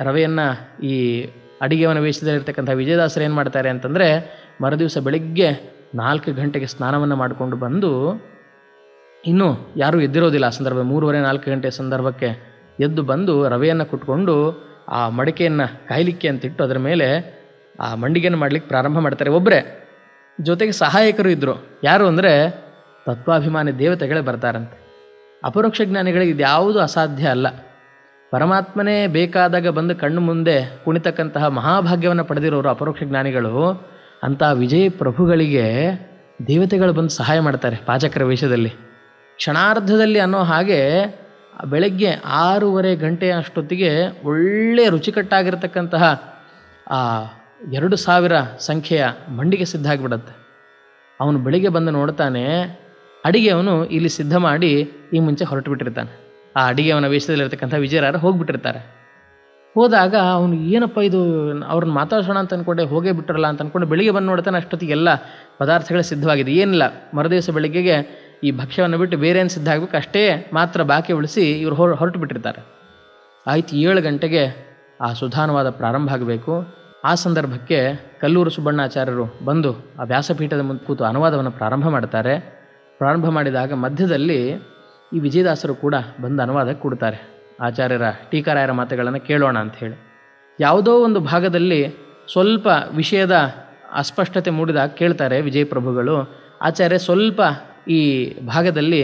ರವೆಯನ್ನು ಈ ಅಡಿಗೆವನ ವೇಷದಲ್ಲಿರ್ತಕ್ಕಂಥ ವಿಜಯದಾಸರು ಏನು ಮಾಡ್ತಾರೆ ಅಂತಂದರೆ, ಮರುದಿವಸ ಬೆಳಗ್ಗೆ 4 ಗಂಟೆಗೆ ಸ್ನಾನವನ್ನು ಮಾಡಿಕೊಂಡು ಬಂದು, ಇನ್ನೂ ಯಾರೂ ಎದ್ದಿರೋದಿಲ್ಲ ಆ ಸಂದರ್ಭ, 3:30 4 ಗಂಟೆ ಸಂದರ್ಭಕ್ಕೆ ಎದ್ದು ಬಂದು ರವೆಯನ್ನು ಕುಟ್ಕೊಂಡು ಆ ಮಡಿಕೆಯನ್ನು ಕಾಯಲಿಕ್ಕೆ ಅಂತಿಟ್ಟು ಅದರ ಮೇಲೆ ಆ ಮಂಡಿಗೆಯನ್ನು ಮಾಡಲಿಕ್ಕೆ ಪ್ರಾರಂಭ ಮಾಡ್ತಾರೆ ಒಬ್ಬರೇ. ಜೊತೆಗೆ ಸಹಾಯಕರು ಇದ್ದರು. ಯಾರು ಅಂದರೆ ತತ್ವಾಭಿಮಾನಿ ದೇವತೆಗಳೇ ಬರ್ತಾರಂತೆ. ಅಪರೋಕ್ಷ ಜ್ಞಾನಿಗಳಿಗೆ ಇದ್ಯಾವುದು ಅಸಾಧ್ಯ ಅಲ್ಲ. ಪರಮಾತ್ಮನೇ ಬೇಕಾದಾಗ ಬಂದು ಕಣ್ಣು ಮುಂದೆ ಕುಣಿತಕ್ಕಂತಹ ಮಹಾಭಾಗ್ಯವನ್ನು ಪಡೆದಿರೋರು ಅಪರೋಕ್ಷ ಜ್ಞಾನಿಗಳು. ಅಂಥ ವಿಜಯ ಪ್ರಭುಗಳಿಗೆ ದೇವತೆಗಳು ಬಂದು ಸಹಾಯ ಮಾಡ್ತಾರೆ ಪಾಚಕರ ವೇಷದಲ್ಲಿ. ಕ್ಷಣಾರ್ಧದಲ್ಲಿ ಅನ್ನೋ ಹಾಗೆ ಬೆಳಗ್ಗೆ 6:30 ಗಂಟೆ ಅಷ್ಟೊತ್ತಿಗೆ ಒಳ್ಳೆಯ ರುಚಿಕಟ್ಟಾಗಿರ್ತಕ್ಕಂತಹ ಆ 2000 ಸಂಖ್ಯೆಯ ಮಂಡಿಗೆ ಸಿದ್ಧ ಆಗಿಬಿಡತ್ತೆ. ಅವನು ಬೆಳಿಗ್ಗೆ ಬಂದು ನೋಡ್ತಾನೆ, ಅಡಿಗೆ ಅವನು ಇಲ್ಲಿ ಸಿದ್ಧ ಮಾಡಿ ಈ ಮುಂಚೆ ಹೊರಟು ಬಿಟ್ಟಿರ್ತಾನೆ. ಆ ಅಡಿಗೆಯವನ ವೇಷದಲ್ಲಿರ್ತಕ್ಕಂಥ ವಿಜಯರಾರು ಹೋಗಿಬಿಟ್ಟಿರ್ತಾರೆ. ಹೋದಾಗ ಅವನು ಏನಪ್ಪ ಇದು, ಅವ್ರನ್ನ ಮಾತಾಡ್ಸೋಣ ಅಂತ ಅಂದ್ಕೊಂಡೆ, ಹೋಗೇ ಬಿಟ್ಟಿರಲ್ಲ ಅಂತ ಅಂದ್ಕೊಂಡು ಬೆಳಿಗ್ಗೆ ಬಂದು ನೋಡ್ತಾನೆ, ಅಷ್ಟೊತ್ತಿಗೆ ಎಲ್ಲ ಪದಾರ್ಥಗಳೇ ಸಿದ್ಧವಾಗಿದೆ. ಏನಿಲ್ಲ, ಮರುದಿವಸ ಬೆಳಗ್ಗೆಗೆ ಈ ಭಕ್ಷ್ಯವನ್ನು ಬಿಟ್ಟು ಬೇರೆ ಏನು ಸಿದ್ಧ ಆಗಬೇಕು ಅಷ್ಟೇ ಮಾತ್ರ ಬಾಕಿ ಉಳಿಸಿ ಇವರು ಹೊರಟು ಬಿಟ್ಟಿರ್ತಾರೆ. ಆಯ್ತು, 7 ಗಂಟೆಗೆ ಆ ಸುಧಾನವಾದ ಪ್ರಾರಂಭ ಆಗಬೇಕು. ಆ ಸಂದರ್ಭಕ್ಕೆ ಕಲ್ಲೂರು ಸುಬ್ಬಣ್ಣಾಚಾರ್ಯರು ಬಂದು ಆ ವ್ಯಾಸಪೀಠದ ಮುಂದೆ ಕೂತು ಅನುವಾದವನ್ನು ಪ್ರಾರಂಭ ಮಾಡ್ತಾರೆ. ಪ್ರಾರಂಭ ಮಾಡಿದಾಗ ಮಧ್ಯದಲ್ಲಿ ಈ ವಿಜಯದಾಸರು ಕೂಡ ಬಂದು ಅನುವಾದಕ್ಕೆ ಕೊಡ್ತಾರೆ. ಆಚಾರ್ಯರ ಟೀಕಾರಾಯರ ಮಾತುಗಳನ್ನು ಕೇಳೋಣ ಅಂಥೇಳಿ. ಯಾವುದೋ ಒಂದು ಭಾಗದಲ್ಲಿ ಸ್ವಲ್ಪ ವಿಷಯದ ಅಸ್ಪಷ್ಟತೆ ಮೂಡಿದಾಗ ಕೇಳ್ತಾರೆ ವಿಜಯಪ್ರಭುಗಳು, ಆಚಾರ್ಯ ಸ್ವಲ್ಪ ಈ ಭಾಗದಲ್ಲಿ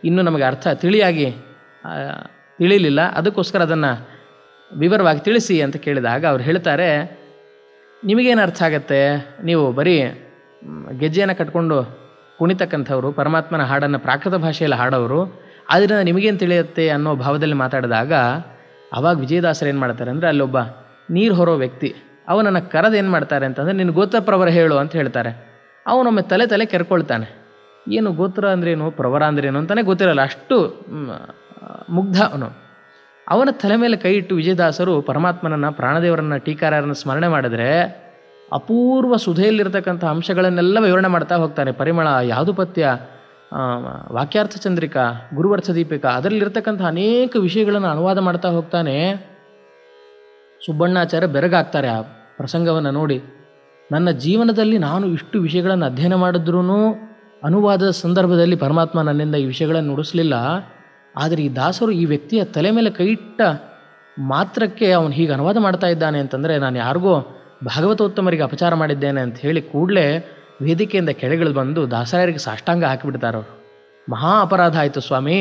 ಇನ್ನೂ ನಮಗೆ ಅರ್ಥ ತಿಳಿಯಲಿಲ್ಲ, ಅದಕ್ಕೋಸ್ಕರ ಅದನ್ನು ವಿವರವಾಗಿ ತಿಳಿಸಿ ಅಂತ ಕೇಳಿದಾಗ ಅವ್ರು ಹೇಳ್ತಾರೆ, ನಿಮಗೇನು ಅರ್ಥ ಆಗತ್ತೆ, ನೀವು ಬರೀ ಗೆಜ್ಜೆಯನ್ನು ಕಟ್ಕೊಂಡು ಕುಣಿತಕ್ಕಂಥವ್ರು, ಪರಮಾತ್ಮನ ಹಾಡನ್ನು ಪ್ರಾಕೃತ ಭಾಷೆಯಲ್ಲಿ ಹಾಡೋರು, ಆದ್ದರಿಂದ ನಿಮಗೇನು ತಿಳಿಯುತ್ತೆ ಅನ್ನೋ ಭಾವದಲ್ಲಿ ಮಾತಾಡಿದಾಗ ಆವಾಗ ವಿಜಯದಾಸರು ಏನು ಮಾಡ್ತಾರೆ ಅಂದರೆ, ಅಲ್ಲೊಬ್ಬ ನೀರು ಹೊರೋ ವ್ಯಕ್ತಿ ಅವನನ್ನು ಕರೆದು ಏನು ಮಾಡ್ತಾರೆ ಅಂತಂದರೆ, ನಿನ್ನ ಗೋತ್ರ ಪ್ರವರ ಹೇಳು ಅಂತ ಹೇಳ್ತಾರೆ. ಅವನೊಮ್ಮೆ ತಲೆ ಕೆರ್ಕೊಳ್ತಾನೆ. ಏನು ಗೋತ್ರ ಅಂದ್ರೇನು, ಪ್ರವರ ಅಂದ್ರೇನು ಅಂತಲೇ ಗೊತ್ತಿರಲ್ಲ, ಅಷ್ಟು ಮುಗ್ಧ ಅವನು. ಅವನ ತಲೆ ಮೇಲೆ ಕೈ ಇಟ್ಟು ವಿಜಯದಾಸರು ಪರಮಾತ್ಮನನ್ನು, ಪ್ರಾಣದೇವರನ್ನು, ಟೀಕಾರರನ್ನು ಸ್ಮರಣೆ ಮಾಡಿದ್ರೆ ಅಪೂರ್ವ ಸುಧೆಯಲ್ಲಿರ್ತಕ್ಕಂಥ ಅಂಶಗಳನ್ನೆಲ್ಲ ವಿವರಣೆ ಮಾಡ್ತಾ ಹೋಗ್ತಾನೆ. ಪರಿಮಳ, ಯಾದುಪತ್ಯ, ವಾಕ್ಯಾರ್ಥ ಚಂದ್ರಿಕಾ, ಗುರುವರ್ಥ ದೀಪಿಕಾ, ಅದರಲ್ಲಿರ್ತಕ್ಕಂಥ ಅನೇಕ ವಿಷಯಗಳನ್ನು ಅನುವಾದ ಮಾಡ್ತಾ ಹೋಗ್ತಾನೆ. ಸುಬ್ಬಣ್ಣಾಚಾರ್ಯ ಬೆರಗಾಗ್ತಾರೆ ಆ ಪ್ರಸಂಗವನ್ನು ನೋಡಿ. ನನ್ನ ಜೀವನದಲ್ಲಿ ನಾನು ಇಷ್ಟು ವಿಷಯಗಳನ್ನು ಅಧ್ಯಯನ ಮಾಡಿದ್ರೂ ಅನುವಾದದ ಸಂದರ್ಭದಲ್ಲಿ ಪರಮಾತ್ಮ ನನ್ನಿಂದ ಈ ವಿಷಯಗಳನ್ನು ನುಡಿಸಲಿಲ್ಲ. ಆದರೆ ಈ ದಾಸರು ಈ ವ್ಯಕ್ತಿಯ ತಲೆ ಮೇಲೆ ಕೈ ಇಟ್ಟ ಮಾತ್ರಕ್ಕೆ ಅವನು ಹೀಗೆ ಅನುವಾದ ಮಾಡ್ತಾ ಇದ್ದಾನೆ ಅಂತಂದರೆ, ನಾನು ಯಾರಿಗೋ ಭಾಗವತೋತ್ತಮರಿಗೆ ಅಪಚಾರ ಮಾಡಿದ್ದೇನೆ ಅಂತ ಹೇಳಿ ಕೂಡಲೇ ವೇದಿಕೆಯಿಂದ ಕೆಳಗಿಳಿದು ಬಂದು ದಾಸರಾಯರಿಗೆ ಸಾಷ್ಟಾಂಗ ಹಾಕಿಬಿಡ್ತಾರೆ ಅವರು. ಮಹಾ ಅಪರಾಧ ಆಯಿತು ಸ್ವಾಮಿ,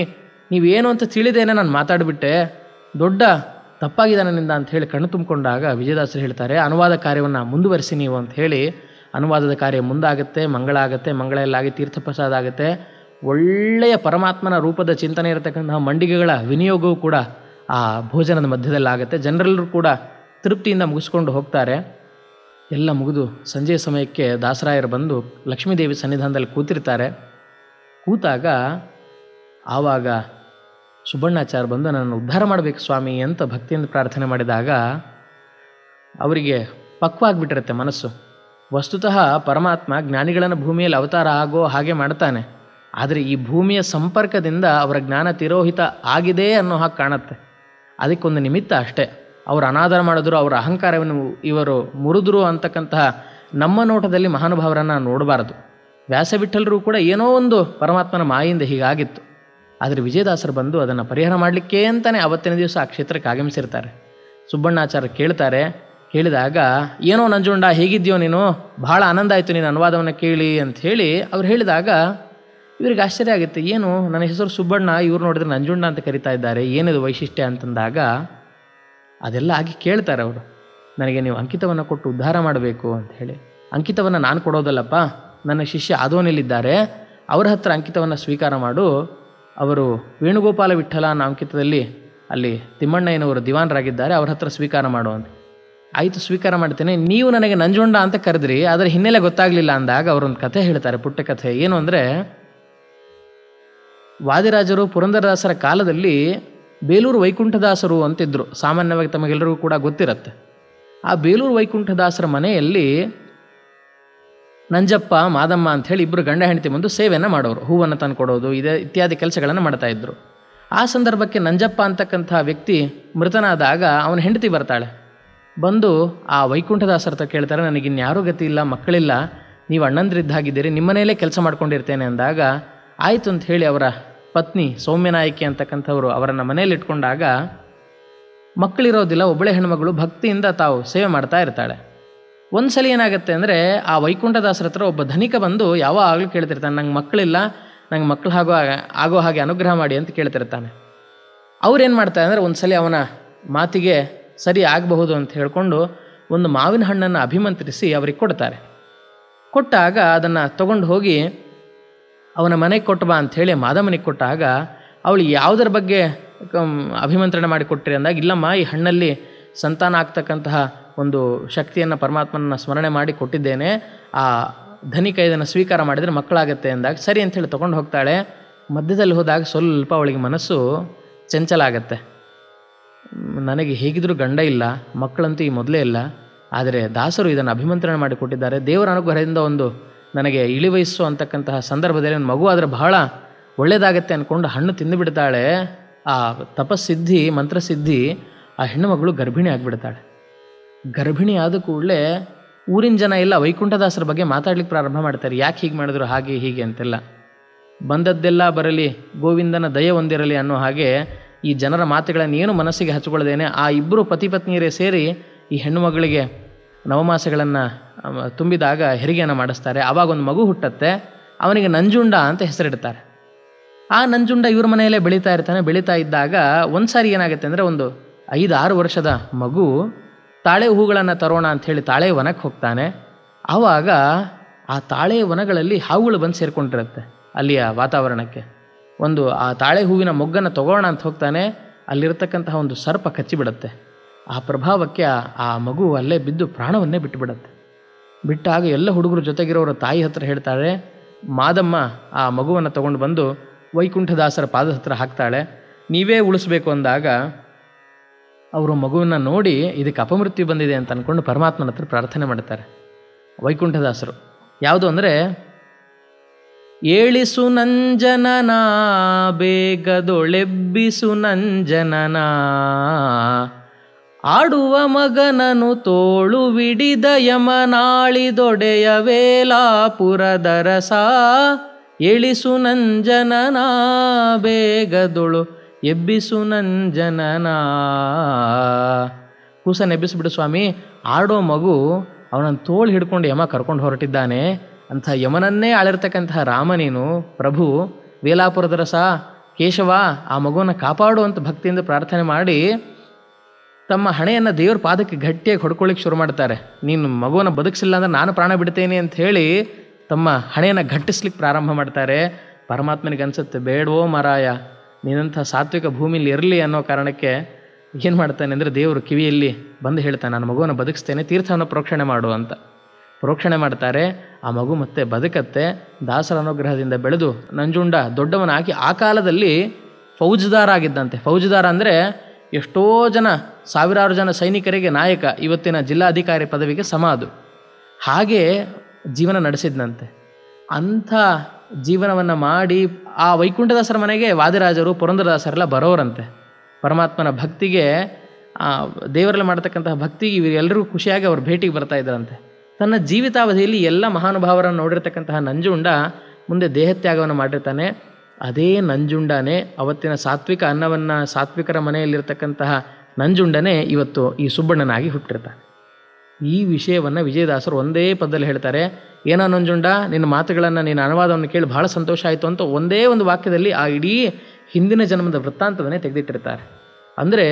ನೀವೇನು ಅಂತ ತಿಳಿದೇನೆ ನಾನು ಮಾತಾಡಿಬಿಟ್ಟೆ, ದೊಡ್ಡ ತಪ್ಪಾಗಿದೆ ನನ್ನಿಂದ ಅಂತ ಹೇಳಿ ಕಣ್ಣು ತುಂಬಿಕೊಂಡಾಗ ವಿಜಯದಾಸರು ಹೇಳ್ತಾರೆ, ಅನುವಾದ ಕಾರ್ಯವನ್ನು ಮುಂದುವರಿಸಿ ನೀವು ಅಂತ ಹೇಳಿ. ಅನುವಾದದ ಕಾರ್ಯ ಮುಂದಾಗುತ್ತೆ, ಮಂಗಳ ಆಗುತ್ತೆ, ಮಂಗಳ ಎಲ್ಲಾಗಿ ತೀರ್ಥಪ್ರಸಾದ ಆಗುತ್ತೆ. ಒಳ್ಳೆಯ ಪರಮಾತ್ಮನ ರೂಪದ ಚಿಂತನೆ ಇರತಕ್ಕಂತಹ ಮಂಡಿಗೆಗಳ ವಿನಿಯೋಗವೂ ಕೂಡ ಆ ಭೋಜನದ ಮಧ್ಯದಲ್ಲಾಗುತ್ತೆ. ಜನರೆಲ್ಲರೂ ಕೂಡ ತೃಪ್ತಿಯಿಂದ ಮುಗಿಸ್ಕೊಂಡು ಹೋಗ್ತಾರೆ. ಎಲ್ಲ ಮುಗಿದು ಸಂಜೆಯ ಸಮಯಕ್ಕೆ ದಾಸರಾಯರು ಬಂದು ಲಕ್ಷ್ಮೀದೇವಿ ಸನ್ನಿಧಾನದಲ್ಲಿ ಕೂತಿರ್ತಾರೆ. ಕೂತಾಗ ಆವಾಗ ಸುಬ್ಬಣ್ಣಾಚಾರ್ಯ ಬಂದು ನನ್ನನ್ನು ಉದ್ಧಾರ ಮಾಡಬೇಕು ಸ್ವಾಮಿ ಅಂತ ಭಕ್ತಿಯಿಂದ ಪ್ರಾರ್ಥನೆ ಮಾಡಿದಾಗ ಅವರಿಗೆ ಪಕ್ವಾಗಿಬಿಟ್ಟಿರುತ್ತೆ ಮನಸ್ಸು. ವಸ್ತುತಃ ಪರಮಾತ್ಮ ಜ್ಞಾನಿಗಳನ್ನು ಭೂಮಿಯಲ್ಲಿ ಅವತಾರ ಆಗೋ ಹಾಗೆ ಮಾಡ್ತಾನೆ, ಆದರೆ ಈ ಭೂಮಿಯ ಸಂಪರ್ಕದಿಂದ ಅವರ ಜ್ಞಾನ ತಿರೋಹಿತ ಆಗಿದೆ ಅನ್ನೋ ಹಾಗೆ ಕಾಣುತ್ತೆ. ಅದಕ್ಕೊಂದು ನಿಮಿತ್ತ ಅಷ್ಟೇ. ಅವರು ಅನಾದರ ಮಾಡಿದ್ರು, ಅವರ ಅಹಂಕಾರವನ್ನು ಇವರು ಮುರಿದ್ರು ಅಂತಕ್ಕಂತಹ ನಮ್ಮ ನೋಟದಲ್ಲಿ ಮಹಾನುಭಾವರನ್ನು ನೋಡಬಾರದು. ವ್ಯಾಸವಿಠಲರು ಕೂಡ ಏನೋ ಒಂದು ಪರಮಾತ್ಮನ ಮಾಯಿಂದ ಹೀಗಾಗಿತ್ತು. ಆದರೆ ವಿಜಯದಾಸರು ಬಂದು ಅದನ್ನು ಪರಿಹಾರ ಮಾಡಲಿಕ್ಕೆ ಅಂತಲೇ ಅವತ್ತಿನ ದಿವಸ ಆ ಕ್ಷೇತ್ರಕ್ಕೆ ಆಗಮಿಸಿರ್ತಾರೆ. ಸುಬ್ಬಣ್ಣಾಚಾರ್ಯ ಕೇಳ್ತಾರೆ. ಕೇಳಿದಾಗ, ಏನೋ ನಂಜುಂಡ ಹೇಗಿದ್ಯೋ ನೀನು, ಬಹಳ ಆನಂದ ಆಯಿತು ನೀನು ಅನುವಾದವನ್ನು ಕೇಳಿ ಅಂತ ಹೇಳಿ ಅವ್ರು ಹೇಳಿದಾಗ ಇವ್ರಿಗೆ ಆಶ್ಚರ್ಯ ಆಗುತ್ತೆ. ಏನು ನನ್ನ ಹೆಸರು ಸುಬ್ಬಣ್ಣ, ಇವ್ರು ನೋಡಿದ್ರೆ ನಂಜುಂಡ ಅಂತ ಕರಿತಾ ಇದ್ದಾರೆ, ಏನಿದು ವೈಶಿಷ್ಟ್ಯ ಅಂತಂದಾಗ ಅದೆಲ್ಲ ಆಗಿ ಕೇಳ್ತಾರೆ ಅವರು, ನನಗೆ ನೀವು ಅಂಕಿತವನ್ನು ಕೊಟ್ಟು ಉದ್ಧಾರ ಮಾಡಬೇಕು ಅಂತ ಹೇಳಿ. ಅಂಕಿತವನ್ನು ನಾನು ಕೊಡೋದಲ್ಲಪ್ಪ, ನನ್ನ ಶಿಷ್ಯ ಆದೋನಿಲ್ಲಿದ್ದಾರೆ, ಅವರ ಹತ್ರ ಅಂಕಿತವನ್ನು ಸ್ವೀಕಾರ ಮಾಡು. ಅವರು ವೇಣುಗೋಪಾಲ ವಿಠಲ ಅನ್ನೋ ಅಂಕಿತದಲ್ಲಿ ಅಲ್ಲಿ ತಿಮ್ಮಣ್ಣಯ್ಯನವರು ದಿವಾನರಾಗಿದ್ದಾರೆ, ಅವ್ರ ಹತ್ರ ಸ್ವೀಕಾರ ಮಾಡು ಅಂತ. ಆಯಿತು, ಸ್ವೀಕಾರ ಮಾಡ್ತೇನೆ. ನೀವು ನನಗೆ ನಂಜುಂಡ ಅಂತ ಕರೆದ್ರಿ, ಅದರ ಹಿನ್ನೆಲೆ ಗೊತ್ತಾಗಲಿಲ್ಲ ಅಂದಾಗ ಅವರೊಂದು ಕಥೆ ಹೇಳ್ತಾರೆ, ಪುಟ್ಟ ಕಥೆ. ಏನು ಅಂದರೆ, ವಾದಿರಾಜರು ಪುರಂದರದಾಸರ ಕಾಲದಲ್ಲಿ ಬೇಲೂರು ವೈಕುಂಠದಾಸರು ಅಂತಿದ್ರು. ಸಾಮಾನ್ಯವಾಗಿ ತಮಗೆಲ್ಲರಿಗೂ ಕೂಡ ಗೊತ್ತಿರುತ್ತೆ. ಆ ಬೇಲೂರು ವೈಕುಂಠದಾಸರ ಮನೆಯಲ್ಲಿ ನಂಜಪ್ಪ ಮಾದಮ್ಮ ಅಂಥೇಳಿ ಇಬ್ಬರು ಗಂಡ ಹೆಂಡತಿ ಮುಂದೆ ಸೇವೆಯನ್ನು ಮಾಡೋರು, ಹೂವನ್ನು ತಂದು ಕೊಡೋದು ಇತ್ಯಾದಿ ಕೆಲಸಗಳನ್ನು ಮಾಡ್ತಾಯಿದ್ರು. ಆ ಸಂದರ್ಭಕ್ಕೆ ನಂಜಪ್ಪ ಅಂತಕ್ಕಂಥ ವ್ಯಕ್ತಿ ಮೃತನಾದಾಗ ಅವನ ಹೆಂಡತಿ ಬರ್ತಾಳೆ. ಬಂದು ಆ ವೈಕುಂಠದಾಸರ ಹತ್ರ ಕೇಳ್ತಾರೆ, ನನಗಿನ್ಯಾರೂ ಗತಿ ಇಲ್ಲ, ಮಕ್ಕಳಿಲ್ಲ, ನೀವು ಅಣ್ಣಂದ್ರಿದ್ದಾಗಿದ್ದೀರಿ, ನಿಮ್ಮನೆಯಲ್ಲೇ ಕೆಲಸ ಮಾಡ್ಕೊಂಡಿರ್ತೇನೆ ಅಂದಾಗ ಆಯಿತು ಅಂತ ಹೇಳಿ ಅವರ ಪತ್ನಿ ಸೌಮ್ಯನಾಯಕಿ ಅಂತಕ್ಕಂಥವ್ರು ಅವರನ್ನು ಮನೆಯಲ್ಲಿ ಇಟ್ಕೊಂಡಾಗ ಮಕ್ಕಳಿರೋದಿಲ್ಲ, ಒಬ್ಬಳೆ ಹೆಣ್ಮಗಳು ಭಕ್ತಿಯಿಂದ ತಾವು ಸೇವೆ ಮಾಡ್ತಾ ಇರ್ತಾಳೆ. ಒಂದು ಸಲ ಏನಾಗುತ್ತೆ ಅಂದರೆ ಆ ವೈಕುಂಠದಾಸರ ಹತ್ರ ಒಬ್ಬ ಧನಿಕ ಬಂದು ಯಾವಾಗಲೂ ಕೇಳ್ತಿರ್ತಾನೆ, ನಂಗೆ ಮಕ್ಕಳಿಲ್ಲ, ನಂಗೆ ಮಕ್ಕಳು ಆಗೋ ಹಾಗೆ ಅನುಗ್ರಹ ಮಾಡಿ ಅಂತ ಕೇಳ್ತಿರ್ತಾನೆ. ಅವ್ರೇನು ಮಾಡ್ತಾರೆ ಅಂದರೆ ಒಂದು ಸಲ ಅವನ ಮಾತಿಗೆ ಸರಿ ಆಗಬಹುದು ಅಂತ ಹೇಳ್ಕೊಂಡು ಒಂದು ಮಾವಿನ ಹಣ್ಣನ್ನು ಅಭಿಮಂತ್ರಿಸಿ ಅವ್ರಿಗೆ ಕೊಡ್ತಾರೆ. ಕೊಟ್ಟಾಗ ಅದನ್ನು ತೊಗೊಂಡು ಹೋಗಿ ಅವನ ಮನೆಗೆ ಕೊಟ್ಟು ಬಾ ಅಂಥೇಳಿ ಮಾದಮ್ಮನಿಗೆ ಕೊಟ್ಟಾಗ ಅವಳು ಯಾವುದರ ಬಗ್ಗೆ ಅಭಿಮಂತ್ರಣೆ ಮಾಡಿ ಕೊಟ್ಟರೆ ಅಂದಾಗ, ಇಲ್ಲಮ್ಮ ಈ ಹಣ್ಣಲ್ಲಿ ಸಂತಾನ ಆಗ್ತಕ್ಕಂತಹ ಒಂದು ಶಕ್ತಿಯನ್ನು ಪರಮಾತ್ಮನ ಸ್ಮರಣೆ ಮಾಡಿ ಕೊಟ್ಟಿದ್ದೇನೆ, ಆ ಧನಿಕ ಇದನ್ನು ಸ್ವೀಕಾರ ಮಾಡಿದರೆ ಮಕ್ಕಳಾಗತ್ತೆ ಅಂದಾಗ ಸರಿ ಅಂಥೇಳಿ ತೊಗೊಂಡು ಹೋಗ್ತಾಳೆ. ಮಧ್ಯದಲ್ಲಿ ಹೋದಾಗ ಸ್ವಲ್ಪ ಅವಳಿಗೆ ಮನಸ್ಸು ಚಂಚಲ ಆಗತ್ತೆ. ನನಗೆ ಹೇಗಿದ್ರೂ ಗಂಡ ಇಲ್ಲ, ಮಕ್ಕಳಂತೂ ಈ ಮೊದಲೇ ಇಲ್ಲ, ಆದರೆ ದಾಸರು ಇದನ್ನು ಅಭಿಮಂತ್ರಣೆ ಮಾಡಿ ಕೊಟ್ಟಿದ್ದಾರೆ, ದೇವರ ಅನುಗ್ರಹದಿಂದ ಒಂದು ನನಗೆ ಇಳಿವಯಸ್ಸು ಅಂತಕ್ಕಂತಹ ಸಂದರ್ಭದಲ್ಲಿ ಒಂದು ಮಗು ಆದರೆ ಬಹಳ ಒಳ್ಳೆಯದಾಗತ್ತೆ ಅಂದ್ಕೊಂಡು ಹಣ್ಣು ತಿಂದುಬಿಡ್ತಾಳೆ. ಆ ತಪಸ್ಸಿದ್ಧಿ ಮಂತ್ರಸಿದ್ಧಿ ಆ ಹೆಣ್ಣು ಮಗಳು ಗರ್ಭಿಣಿ ಆಗಿಬಿಡ್ತಾಳೆ. ಗರ್ಭಿಣಿ ಆದ ಕೂಡಲೇ ಊರಿನ ಜನ ಎಲ್ಲ ವೈಕುಂಠದಾಸರ ಬಗ್ಗೆ ಮಾತಾಡ್ಲಿಕ್ಕೆ ಪ್ರಾರಂಭ ಮಾಡ್ತಾರೆ, ಯಾಕೆ ಹೀಗೆ ಮಾಡಿದ್ರು, ಹಾಗೆ ಹೀಗೆ ಅಂತೆಲ್ಲ. ಬಂದದ್ದೆಲ್ಲ ಬರಲಿ, ಗೋವಿಂದನ ದಯೆ ಹೊಂದಿರಲಿ ಅನ್ನೋ ಹಾಗೆ ಈ ಜನರ ಮಾತುಗಳನ್ನು ಏನು ಮನಸ್ಸಿಗೆ ಹಚ್ಕೊಳ್ಳದೇನೆ ಆ ಇಬ್ಬರು ಪತಿ ಪತ್ನಿಯರೇ ಸೇರಿ ಈ ಹೆಣ್ಣು ಮಗಳಿಗೆ ನವಮಾಸಗಳನ್ನು ತುಂಬಿದಾಗ ಹೆರಿಗೆಯನ್ನು ಮಾಡಿಸ್ತಾರೆ. ಆವಾಗ ಒಂದು ಮಗು ಹುಟ್ಟತ್ತೆ, ಅವನಿಗೆ ನಂಜುಂಡ ಅಂತ ಹೆಸರಿಡ್ತಾರೆ. ಆ ನಂಜುಂಡ ಇವ್ರ ಮನೆಯಲ್ಲೇ ಬೆಳೀತಾ ಇರ್ತಾನೆ. ಬೆಳೀತಾ ಇದ್ದಾಗ ಒಂದು ಸಾರಿ ಏನಾಗುತ್ತೆ ಅಂದರೆ ಒಂದು 5-6 ವರ್ಷದ ಮಗು ತಾಳೆ ಹೂಗಳನ್ನು ತರೋಣ ಅಂಥೇಳಿ ತಾಳೆ ವನಕ್ಕೆ ಹೋಗ್ತಾನೆ. ಆವಾಗ ಆ ತಾಳೆ ವನಗಳಲ್ಲಿ ಹಾವುಗಳು ಬಂದು ಸೇರಿಕೊಂಡಿರುತ್ತೆ ಅಲ್ಲಿಯ ವಾತಾವರಣಕ್ಕೆ. ಒಂದು ಆ ತಾಳೆ ಹೂವಿನ ಮೊಗ್ಗನ್ನು ತಗೋಣ ಅಂತ ಹೋಗ್ತಾನೆ, ಅಲ್ಲಿರ್ತಕ್ಕಂತಹ ಒಂದು ಸರ್ಪ ಕಚ್ಚಿಬಿಡುತ್ತೆ. ಆ ಪ್ರಭಾವಕ್ಕೆ ಆ ಮಗು ಅಲ್ಲೇ ಬಿದ್ದು ಪ್ರಾಣವನ್ನೇ ಬಿಟ್ಟುಬಿಡುತ್ತೆ. ಬಿಟ್ಟಾಗ ಎಲ್ಲ ಹುಡುಗರು ಜೊತೆಗಿರೋರು ತಾಯಿ ಹತ್ರ ಹೇಳ್ತಾಳೆ. ಮಾದಮ್ಮ ಆ ಮಗುವನ್ನು ತಗೊಂಡು ಬಂದು ವೈಕುಂಠದಾಸರ ಪಾದದ ಹತ್ರ ಹಾಕ್ತಾಳೆ. ನೀವೇ ಉಳಿಸ್ಬೇಕು ಅಂದಾಗ ಅವರು ಮಗುವನ್ನು ನೋಡಿ ಇದಕ್ಕೆ ಅಪಮೃತ್ಯು ಬಂದಿದೆ ಅಂತ ಅಂದ್ಕೊಂಡು ಪರಮಾತ್ಮನ ಹತ್ರ ಪ್ರಾರ್ಥನೆ ಮಾಡ್ತಾರೆ ವೈಕುಂಠದಾಸರು. ಯಾವುದು ಅಂದರೆ, ಏಳಿಸು ನಂಜನನ ಬೇಗದೊಳೆಬ್ಬಿಸು ನಂಜನನ, ಆಡುವ ಮಗನನು ತೋಳು ವಿಡಿದ ಯಮನಾಳಿದೊಡೆಯ ವೇಲಾಪುರದರಸ, ಏಳಿಸು ನಂಜನನ ಬೇಗದೊಳು ಎಬ್ಬಿಸು ನಂಜನನ. ಕೂಸನ್ನು ಎಬ್ಬಿಸಿಬಿಡು ಸ್ವಾಮಿ, ಆಡೋ ಮಗು ಅವನನ್ನು ತೋಳು ಹಿಡ್ಕೊಂಡು ಯಮ ಕರ್ಕೊಂಡು ಹೊರಟಿದ್ದಾನೆ, ಅಂಥ ಯಮನನ್ನೇ ಆಳಿರ್ತಕ್ಕಂತಹ ರಾಮ ನೀನು ಪ್ರಭು, ವೇಲಾಪುರದ ರಸ ಕೇಶವ, ಆ ಮಗುವನ್ನು ಕಾಪಾಡು ಅಂತ ಭಕ್ತಿಯಿಂದ ಪ್ರಾರ್ಥನೆ ಮಾಡಿ ತಮ್ಮ ಹಣೆಯನ್ನು ದೇವ್ರ ಪಾದಕ್ಕೆ ಗಟ್ಟಿಯಾಗಿ ಹೊಡ್ಕೊಳ್ಳಿಕ್ಕೆ ಶುರು ಮಾಡ್ತಾರೆ. ನೀನು ಮಗುವನ್ನು ಬದುಕಿಸಿಲ್ಲ ಅಂದರೆ ನಾನು ಪ್ರಾಣ ಬಿಡ್ತೇನೆ ಅಂತ ಹೇಳಿ ತಮ್ಮ ಹಣೆಯನ್ನು ಘಟ್ಟಿಸ್ಲಿಕ್ಕೆ ಪ್ರಾರಂಭ ಮಾಡ್ತಾರೆ. ಪರಮಾತ್ಮನಿಗೆ ಅನಿಸುತ್ತೆ, ಬೇಡವೋ ಮಾರಾಯ, ನೀನಂಥ ಸಾತ್ವಿಕ ಭೂಮಿಲಿ ಇರಲಿ ಅನ್ನೋ ಕಾರಣಕ್ಕೆ ಏನು ಮಾಡ್ತಾನೆ ಅಂದರೆ ದೇವರು ಕಿವಿಯಲ್ಲಿ ಬಂದು ಹೇಳ್ತಾನೆ, ನಾನು ಮಗುವನ್ನು ಬದುಕಿಸ್ತೇನೆ, ತೀರ್ಥವನ್ನು ಪ್ರೋಕ್ಷಣೆ ಮಾಡು ಅಂತ. ಪ್ರೋಕ್ಷಣೆ ಮಾಡ್ತಾರೆ. ಆ ಮಗು ಮತ್ತೆ ಬದುಕತ್ತೆ. ದಾಸರ ಅನುಗ್ರಹದಿಂದ ಬೆಳೆದು ನಂಜುಂಡ ದೊಡ್ಡವನಾಗಿ ಆ ಕಾಲದಲ್ಲಿ ಫೌಜ್ದಾರ ಆಗಿದ್ದಂತೆ. ಫೌಜ್ದಾರ ಅಂದರೆ ಎಷ್ಟೋ ಜನ, ಸಾವಿರಾರು ಜನ ಸೈನಿಕರಿಗೆ ನಾಯಕ, ಇವತ್ತಿನ ಜಿಲ್ಲಾಧಿಕಾರಿ ಪದವಿಗೆ ಸಮ ಅದು. ಹಾಗೆ ಜೀವನ ನಡೆಸಿದ್ನಂತೆ. ಅಂಥ ಜೀವನವನ್ನು ಮಾಡಿ ಆ ವೈಕುಂಠದಾಸರ ಮನೆಗೆ ವಾದಿರಾಜರು ಪುರಂದರದಾಸರೆಲ್ಲ ಬರೋರಂತೆ. ಪರಮಾತ್ಮನ ಭಕ್ತಿಗೆ, ದೇವರಲ್ಲಿ ಮಾಡ್ತಕ್ಕಂತಹ ಭಕ್ತಿಗೆ ಇವರೆಲ್ಲರಿಗೂ ಖುಷಿಯಾಗಿ ಅವ್ರು ಭೇಟಿಗೆ ಬರ್ತಾ ಇದ್ದರಂತೆ. ತನ್ನ ಜೀವಿತಾವಧಿಯಲ್ಲಿ ಎಲ್ಲ ಮಹಾನುಭಾವರನ್ನು ನೋಡಿರ್ತಕ್ಕಂತಹ ನಂಜುಂಡ ಮುಂದೆ ದೇಹತ್ಯಾಗವನ್ನು ಮಾಡಿರ್ತಾನೆ. ಅದೇ ನಂಜುಂಡನೇ ಅವತ್ತಿನ ಸಾತ್ವಿಕ ಅನ್ನವನ್ನು, ಸಾತ್ವಿಕರ ಮನೆಯಲ್ಲಿರ್ತಕ್ಕಂತಹ ನಂಜುಂಡನೇ ಇವತ್ತು ಈ ಸುಬ್ಬಣ್ಣನಾಗಿ ಹುಟ್ಟಿರ್ತಾನೆ. ಈ ವಿಷಯವನ್ನು ವಿಜಯದಾಸರು ಒಂದೇ ಪದದಲ್ಲಿ ಹೇಳ್ತಾರೆ. ಏನೋ ನಂಜುಂಡ, ನಿನ್ನ ಮಾತುಗಳನ್ನು, ನಿನ್ನ ಅನುವಾದವನ್ನು ಕೇಳಿ ಬಹಳ ಸಂತೋಷ ಆಯಿತು ಅಂತ ಒಂದೇ ಒಂದು ವಾಕ್ಯದಲ್ಲಿ ಆ ಇಡೀ ಹಿಂದಿನ ಜನ್ಮದ ವೃತ್ತಾಂತವನ್ನೇ ತೆಗೆದಿಟ್ಟಿರ್ತಾರೆ. ಅಂದರೆ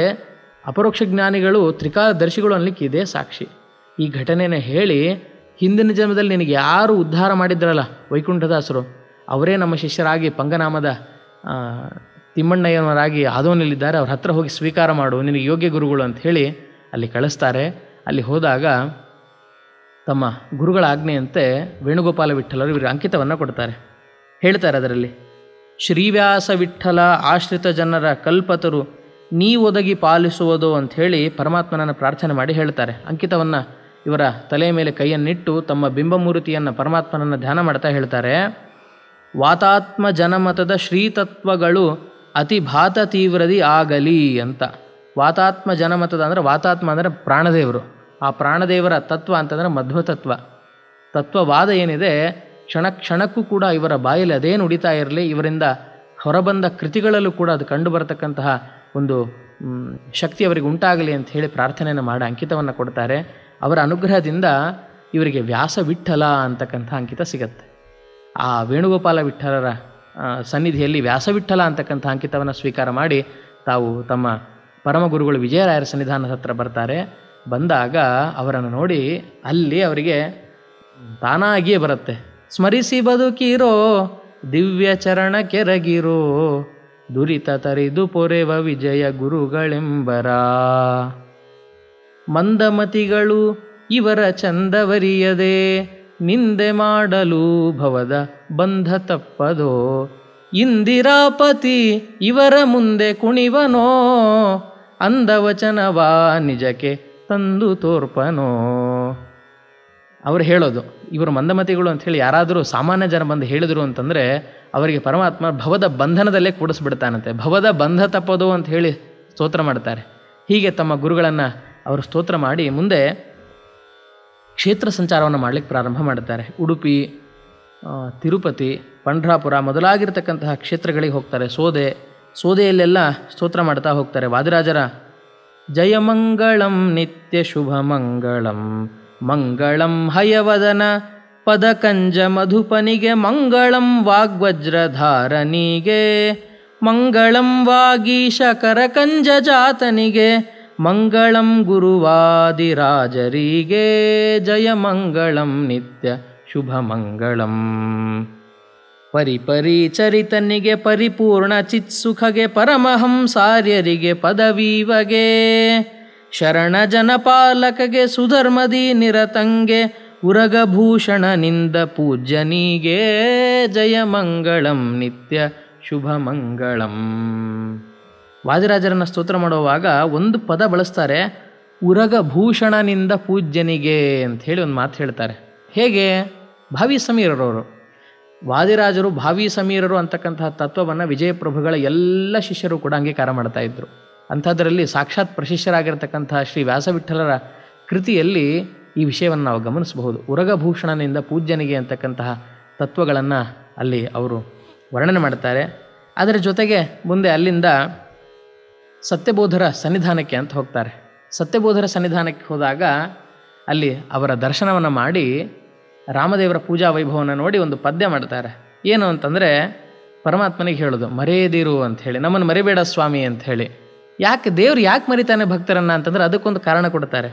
ಅಪರೋಕ್ಷ ಜ್ಞಾನಿಗಳು, ತ್ರಿಕಾಲದರ್ಶಿಗಳು ಅನ್ನಲಿಕ್ಕೆ ಇದೇ ಸಾಕ್ಷಿ. ಈ ಘಟನೆಯನ್ನು ಹೇಳಿ, ಹಿಂದಿನ ಜನ್ಮದಲ್ಲಿ ನಿನಗೆ ಯಾರು ಉದ್ಧಾರ ಮಾಡಿದ್ರಲ್ಲ ವೈಕುಂಠದಾಸರು, ಅವರೇ ನಮ್ಮ ಶಿಷ್ಯರಾಗಿ ಪಂಗನಾಮದ ತಿಮ್ಮಣ್ಣಯ್ಯನವರಾಗಿ ಆದೋನಲ್ಲಿದ್ದಾರೆ, ಅವ್ರ ಹತ್ರ ಹೋಗಿ ಸ್ವೀಕಾರ ಮಾಡು, ನಿನಗೆ ಯೋಗ್ಯ ಗುರುಗಳು ಅಂತ ಹೇಳಿ ಅಲ್ಲಿ ಕಳಿಸ್ತಾರೆ. ಅಲ್ಲಿ ಹೋದಾಗ ತಮ್ಮ ಗುರುಗಳ ಆಜ್ಞೆಯಂತೆ ವೇಣುಗೋಪಾಲ ವಿಠ್ಠಲರು ಇವರಿಗೆ ಅಂಕಿತವನ್ನು ಕೊಡ್ತಾರೆ. ಹೇಳ್ತಾರೆ ಅದರಲ್ಲಿ, ಶ್ರೀವ್ಯಾಸ ವಿಠ್ಠಲ ಆಶ್ರಿತ ಜನರ ಕಲ್ಪತರು ನೀ ಒದಗಿ ಪಾಲಿಸುವುದು ಅಂಥೇಳಿ ಪರಮಾತ್ಮನನ್ನು ಪ್ರಾರ್ಥನೆ ಮಾಡಿ ಹೇಳ್ತಾರೆ. ಅಂಕಿತವನ್ನು ಇವರ ತಲೆಯ ಮೇಲೆ ಕೈಯನ್ನಿಟ್ಟು ತಮ್ಮ ಬಿಂಬಮೂರ್ತಿಯನ್ನು ಪರಮಾತ್ಮನನ್ನು ಧ್ಯಾನ ಮಾಡ್ತಾ ಹೇಳ್ತಾರೆ, ವಾತಾತ್ಮ ಜನಮತದ ಶ್ರೀತತ್ವಗಳು ಅತಿ ಭಾತ ತೀವ್ರದಿ ಆಗಲಿ ಅಂತ. ವಾತಾತ್ಮ ಜನಮತದ ಅಂದರೆ ವಾತಾತ್ಮ ಅಂದರೆ ಪ್ರಾಣದೇವರು. ಆ ಪ್ರಾಣದೇವರ ತತ್ವ ಅಂತಂದರೆ ಮಧ್ವತತ್ವ. ತತ್ವವಾದ ಏನಿದೆ ಕ್ಷಣ ಕ್ಷಣಕ್ಕೂ ಕೂಡ ಇವರ ಬಾಯಲ್ಲಿ ಅದೇ ನುಡಿತಾ ಇರಲಿ, ಇವರಿಂದ ಹೊರಬಂದ ಕೃತಿಗಳಲ್ಲೂ ಕೂಡ ಅದು ಕಂಡು ಬರತಕ್ಕಂತಹ ಒಂದು ಶಕ್ತಿ ಅವರಿಗೆ ಉಂಟಾಗಲಿ ಅಂತ ಹೇಳಿ ಪ್ರಾರ್ಥನೆಯನ್ನು ಮಾಡಿ ಅಂಕಿತವನ್ನು ಕೊಡ್ತಾರೆ. ಅವರ ಅನುಗ್ರಹದಿಂದ ಇವರಿಗೆ ವ್ಯಾಸ ವಿಠಲ ಅಂತಕ್ಕಂಥ ಅಂಕಿತ ಸಿಗತ್ತೆ. ಆ ವೇಣುಗೋಪಾಲ ವಿಠಲರ ಸನ್ನಿಧಿಯಲ್ಲಿ ವ್ಯಾಸವಿಠಲ ಅಂತಕ್ಕಂಥ ಅಂಕಿತವನ್ನು ಸ್ವೀಕಾರ ಮಾಡಿ ತಾವು ತಮ್ಮ ಪರಮಗುರುಗಳು ವಿಜಯರಾಯರ ಸನ್ನಿಧಾನದ ಹತ್ರ ಬರ್ತಾರೆ. ಬಂದಾಗ ಅವರನ್ನು ನೋಡಿ ಅಲ್ಲಿ ಅವರಿಗೆ ತಾನಾಗಿಯೇ ಬರುತ್ತೆ, ಸ್ಮರಿಸಿ ಬದುಕಿರೋ ದಿವ್ಯ ಚರಣ ಕೆರಗಿರೋ ದುರಿತ ತರಿದು ಪೊರೆವ ವಿಜಯ ಗುರುಗಳೆಂಬರ. ಮಂದಮತಿಗಳು ಇವರ ಚಂದವರಿಯದೆ ನಿಂದೆ ಮಾಡಲು ಭವದ ಬಂಧ ತಪ್ಪದೋ. ಇಂದಿರಾಪತಿ ಇವರ ಮುಂದೆ ಕುಣಿವನೋ ಅಂದವಚನವಾ ನಿಜಕ್ಕೆ ತಂದು ತೋರ್ಪನೋ. ಅವರು ಹೇಳೋದು ಇವರು ಮಂದಮತಿಗಳು ಅಂಥೇಳಿ ಯಾರಾದರೂ ಸಾಮಾನ್ಯ ಜನ ಬಂದು ಹೇಳಿದರು ಅಂತಂದರೆ ಅವರಿಗೆ ಪರಮಾತ್ಮ ಭವದ ಬಂಧನದಲ್ಲೇ ಕೂಡಿಸ್ಬಿಡ್ತಾನಂತೆ. ಭವದ ಬಂಧ ತಪ್ಪದು ಅಂತ ಹೇಳಿ ಸ್ತೋತ್ರ ಮಾಡ್ತಾರೆ. ಹೀಗೆ ತಮ್ಮ ಗುರುಗಳನ್ನು ಅವರು ಸ್ತೋತ್ರ ಮಾಡಿ ಮುಂದೆ ಕ್ಷೇತ್ರ ಸಂಚಾರವನ್ನು ಮಾಡಲಿಕ್ಕೆ ಪ್ರಾರಂಭ ಮಾಡ್ತಾರೆ. ಉಡುಪಿ, ತಿರುಪತಿ, ಪಂಢರಾಪುರ ಮೊದಲಾಗಿರ್ತಕ್ಕಂತಹ ಕ್ಷೇತ್ರಗಳಿಗೆ ಹೋಗ್ತಾರೆ. ಸೋದೆಯಲ್ಲೆಲ್ಲ ಸ್ತೋತ್ರ ಮಾಡ್ತಾ ಹೋಗ್ತಾರೆ. ವಾದಿರಾಜರ ಜಯಮಂಗಳಂ ನಿತ್ಯ ಶುಭ ಮಂಗಳಂ ಮಂಗಳಂ ಹಯವದನ ಪದಕಂಜ ಮಧುಪನಿಗೆ ಮಂಗಳಂ ವಾಗ್ವಜ್ರಧಾರನಿಗೆ ಮಂಗಳಂ ವಾಗೀಶ ಕರಕಂಜ ಜಾತನಿಗೆ ಮಂಗಳಂ ಗುರುವಾದಿರಾಜರಿಗೆ ಜಯ ಮಂಗಳಂ ನಿತ್ಯ ಶುಭ ಮಂಗಳಂ. ಪರಿಪರಿ ಚರಿತನಿಗೆ ಪರಿಪೂರ್ಣ ಚಿತ್ಸುಖಗೆ ಪರಮಹಂಸಾರ್ಯರಿಗೆ ಪದವೀವಗೆ ಶರಣ ಜನಪಾಲಕಗೆ ಸುಧರ್ಮದಿ ನಿರತಂಗೆ ಉರಗಭೂಷಣನಿಂದ ಪೂಜ್ಯನಿಗೆ ಜಯ ಮಂಗಳಂ ನಿತ್ಯ ಶುಭ ಮಂಗಳಂ. ವಾದಿರಾಜರನ್ನು ಸ್ತೋತ್ರ ಮಾಡುವಾಗ ಒಂದು ಪದ ಬಳಸ್ತಾರೆ, ಉರಗಭೂಷಣನಿಂದ ಪೂಜ್ಯನಿಗೆ ಅಂತ ಹೇಳಿ ಒಂದು ಮಾತು ಹೇಳ್ತಾರೆ. ಹೇಗೆ? ಭಾವಿ ಸಮೀರರವರು. ವಾದಿರಾಜರು ಭಾವಿ ಸಮೀರರು ಅಂತಕ್ಕಂತಹ ತತ್ವವನ್ನು ವಿಜಯಪ್ರಭುಗಳ ಎಲ್ಲ ಶಿಷ್ಯರು ಕೂಡ ಅಂಗೀಕಾರ ಮಾಡ್ತಾ ಇದ್ದರು. ಅಂಥದ್ರಲ್ಲಿ ಸಾಕ್ಷಾತ್ ಪ್ರಶಿಷ್ಯರಾಗಿರ್ತಕ್ಕಂತಹ ಶ್ರೀ ವ್ಯಾಸವಿಠಲರ ಕೃತಿಯಲ್ಲಿ ಈ ವಿಷಯವನ್ನು ನಾವು ಗಮನಿಸಬಹುದು. ಉರಗಭೂಷಣನಿಂದ ಪೂಜ್ಯನಿಗೆ ಅಂತಕ್ಕಂತಹ ತತ್ವಗಳನ್ನು ಅಲ್ಲಿ ಅವರು ವರ್ಣನೆ ಮಾಡ್ತಾರೆ. ಅದರ ಜೊತೆಗೆ ಮುಂದೆ ಅಲ್ಲಿಂದ ಸತ್ಯಬೋಧರ ಸನ್ನಿಧಾನಕ್ಕೆ ಅಂತ ಹೋಗ್ತಾರೆ. ಸತ್ಯಬೋಧರ ಸನ್ನಿಧಾನಕ್ಕೆ ಹೋದಾಗ ಅಲ್ಲಿ ಅವರ ದರ್ಶನವನ್ನು ಮಾಡಿ ರಾಮದೇವರ ಪೂಜಾ ವೈಭವವನ್ನು ನೋಡಿ ಒಂದು ಪದ್ಯ ಮಾಡ್ತಾರೆ. ಏನು ಅಂತಂದರೆ ಪರಮಾತ್ಮನಿಗೆ ಹೇಳೋದು, ಮರೆಯದಿರು ಅಂಥೇಳಿ, ನಮ್ಮನ್ನು ಮರಿಬೇಡ ಸ್ವಾಮಿ ಅಂಥೇಳಿ. ಯಾಕೆ ದೇವ್ರು ಯಾಕೆ ಮರಿತಾನೆ ಭಕ್ತರನ್ನು ಅಂತಂದರೆ ಅದಕ್ಕೊಂದು ಕಾರಣ ಕೊಡ್ತಾರೆ.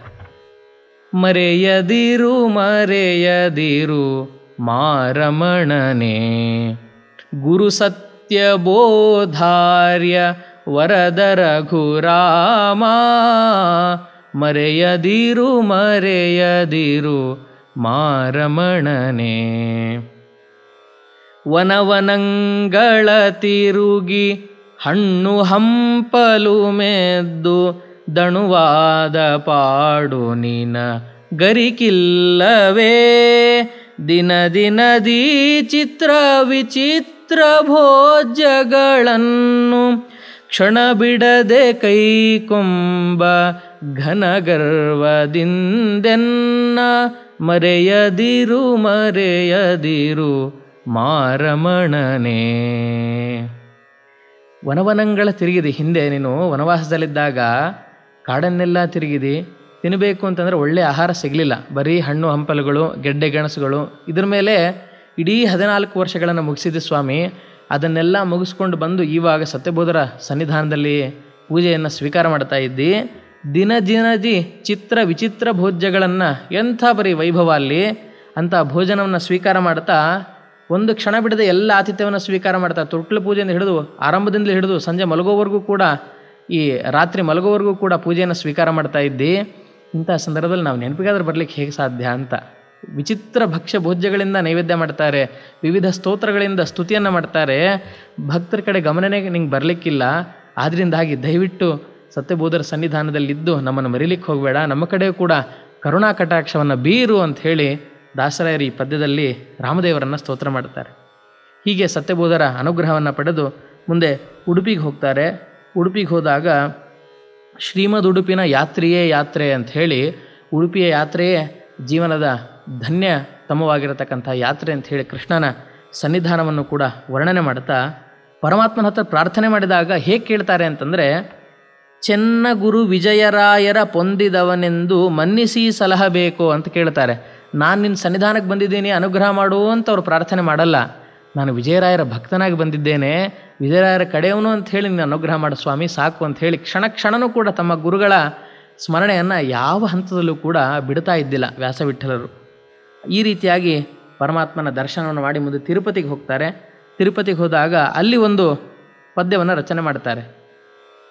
ಮರೆಯದಿರು ಮರೆಯದಿರು ಮಾರಮಣನೆ ಗುರು ಸತ್ಯ ಬೋಧಾರ್ಯ ವರದ ರಘುರಾಮ. ಮರೆಯದಿರು ಮರೆಯದಿರು ಮಾರಮಣನೆ ವನವನಂಗಳ ತಿರುಗಿ ಹಣ್ಣು ಹಂಪಲು ಮೆದ್ದು ದಣುವಾದ ಪಾಡು ನಿನ ಗರಿಕಿಲ್ಲವೇ. ದಿನ ದಿನದಿ ಚಿತ್ರ ವಿಚಿತ್ರ ಭೋಜ್ಯಗಳನ್ನು ಕ್ಷಣ ಬಿಡದೆ ಕೈಕೊಂಬ ಘನಗರ್ವದಿಂದೆನ್ನ. ಮರೆಯದಿರು ಮರೆಯದಿರು ಮಾರಮಣನೆ. ವನವನಗಳ ತಿರುಗಿದಿ. ಹಿಂದೆ ನೀನು ವನವಾಸದಲ್ಲಿದ್ದಾಗ ಕಾಡನ್ನೆಲ್ಲ ತಿರುಗಿದಿ. ತಿನ್ನಬೇಕು ಅಂತಂದರೆ ಒಳ್ಳೆಯ ಆಹಾರ ಸಿಗಲಿಲ್ಲ, ಬರೀ ಹಣ್ಣು ಹಂಪಲುಗಳು, ಗೆಡ್ಡೆ ಗೆಣಸುಗಳು, ಇದ್ರ ಮೇಲೆ ಇಡೀ 14 ವರ್ಷಗಳನ್ನು ಮುಗಿಸಿದ್ದೆ ಸ್ವಾಮಿ. ಅದನ್ನೆಲ್ಲ ಮುಗಿಸ್ಕೊಂಡು ಬಂದು ಇವಾಗ ಸತ್ಯಬೋಧರ ಸನ್ನಿಧಾನದಲ್ಲಿ ಪೂಜೆಯನ್ನು ಸ್ವೀಕಾರ ಮಾಡ್ತಾ ಇದ್ದಿ. ದಿನ ದಿನದಿ ಚಿತ್ರ ವಿಚಿತ್ರ ಭೋಜ್ಯಗಳನ್ನು, ಎಂಥ ಬರೀ ವೈಭವ ಅಲ್ಲಿ, ಅಂಥ ಭೋಜನವನ್ನು ಸ್ವೀಕಾರ ಮಾಡ್ತಾ ಒಂದು ಕ್ಷಣ ಬಿಡದೆ ಎಲ್ಲ ಆತಿಥ್ಯವನ್ನು ಸ್ವೀಕಾರ ಮಾಡ್ತಾ ತೊಟ್ಲು ಪೂಜೆಯಿಂದ ಹಿಡಿದು ಆರಂಭದಿಂದಲೇ ಹಿಡಿದು ಸಂಜೆ ಮಲಗೋವರೆಗೂ ಕೂಡ, ಈ ರಾತ್ರಿ ಮಲಗೋವರೆಗೂ ಕೂಡ ಪೂಜೆಯನ್ನು ಸ್ವೀಕಾರ ಮಾಡ್ತಾ ಇದ್ದಿ. ಇಂಥ ಸಂದರ್ಭದಲ್ಲಿ ನಾವು ನೆನಪಿಗಾದ್ರೆ ಬರಲಿಕ್ಕೆ ಹೇಗೆ ಸಾಧ್ಯ ಅಂತ ವಿಚಿತ್ರ ಭಕ್ಷ್ಯ ಭೋಜ್ಯಗಳಿಂದ ನೈವೇದ್ಯ ಮಾಡ್ತಾರೆ, ವಿವಿಧ ಸ್ತೋತ್ರಗಳಿಂದ ಸ್ತುತಿಯನ್ನು ಮಾಡ್ತಾರೆ. ಭಕ್ತರ ಕಡೆ ಗಮನನೇ ನಿಂಗೆ ಬರಲಿಕ್ಕಿಲ್ಲ. ಆದ್ದರಿಂದಾಗಿ ದಯವಿಟ್ಟು ಸತ್ಯಬೋಧರ ಸನ್ನಿಧಾನದಲ್ಲಿದ್ದು ನಮ್ಮನ್ನು ಮರಿಲಿಕ್ಕೆ ಹೋಗಬೇಡ. ನಮ್ಮ ಕಡೆ ಕೂಡ ಕರುಣಾ ಕಟಾಕ್ಷವನ್ನು ಬೀರು ಅಂಥೇಳಿ ದಾಸರಾಯರು ಈ ಪದ್ಯದಲ್ಲಿ ರಾಮದೇವರನ್ನು ಸ್ತೋತ್ರ ಮಾಡ್ತಾರೆ. ಹೀಗೆ ಸತ್ಯಬೋಧರ ಅನುಗ್ರಹವನ್ನು ಪಡೆದು ಮುಂದೆ ಉಡುಪಿಗೆ ಹೋಗ್ತಾರೆ. ಉಡುಪಿಗೆ ಹೋದಾಗ ಶ್ರೀಮದ್ ಉಡುಪಿನ ಯಾತ್ರೆಯೇ ಯಾತ್ರೆ ಅಂಥೇಳಿ, ಉಡುಪಿಯ ಯಾತ್ರೆಯೇ ಜೀವನದ ಧನ್ಯತಮವಾಗಿರತಕ್ಕಂಥ ಯಾತ್ರೆ ಅಂಥೇಳಿ ಕೃಷ್ಣನ ಸನ್ನಿಧಾನವನ್ನು ಕೂಡ ವರ್ಣನೆ ಮಾಡ್ತಾ ಪರಮಾತ್ಮನ ಹತ್ರ ಪ್ರಾರ್ಥನೆ ಮಾಡಿದಾಗ ಹೇಗೆ ಕೇಳ್ತಾರೆ ಅಂತಂದರೆ, ಚೆನ್ನ ಗುರು ವಿಜಯರಾಯರ ಪೊಂದಿದವನೆಂದು ಮನ್ನಿಸಿ ಸಲಹಬೇಕು ಅಂತ ಕೇಳ್ತಾರೆ. ನಾನು ನಿನ್ನ ಸನ್ನಿಧಾನಕ್ಕೆ ಬಂದಿದ್ದೀನಿ, ಅನುಗ್ರಹ ಮಾಡು ಅಂತ ಅವ್ರು ಪ್ರಾರ್ಥನೆ ಮಾಡಲ್ಲ. ನಾನು ವಿಜಯರಾಯರ ಭಕ್ತನಾಗಿ ಬಂದಿದ್ದೇನೆ, ವಿಜಯರಾಯರ ಕಡೆಯವನು ಅಂಥೇಳಿ ನೀನು ಅನುಗ್ರಹ ಮಾಡು ಸ್ವಾಮಿ ಸಾಕು ಅಂಥೇಳಿ ಕ್ಷಣ ಕ್ಷಣನೂ ಕೂಡ ತಮ್ಮ ಗುರುಗಳ ಸ್ಮರಣೆಯನ್ನು ಯಾವ ಹಂತದಲ್ಲೂ ಕೂಡ ಬಿಡ್ತಾ ಇದ್ದಿಲ್ಲ ವ್ಯಾಸವಿಠಲರು. ಈ ರೀತಿಯಾಗಿ ಪರಮಾತ್ಮನ ದರ್ಶನವನ್ನು ಮಾಡಿ ಮುಂದೆ ತಿರುಪತಿಗೆ ಹೋಗ್ತಾರೆ. ತಿರುಪತಿಗೆ ಹೋದಾಗ ಅಲ್ಲಿ ಒಂದು ಪದ್ಯವನ್ನು ರಚನೆ ಮಾಡ್ತಾರೆ.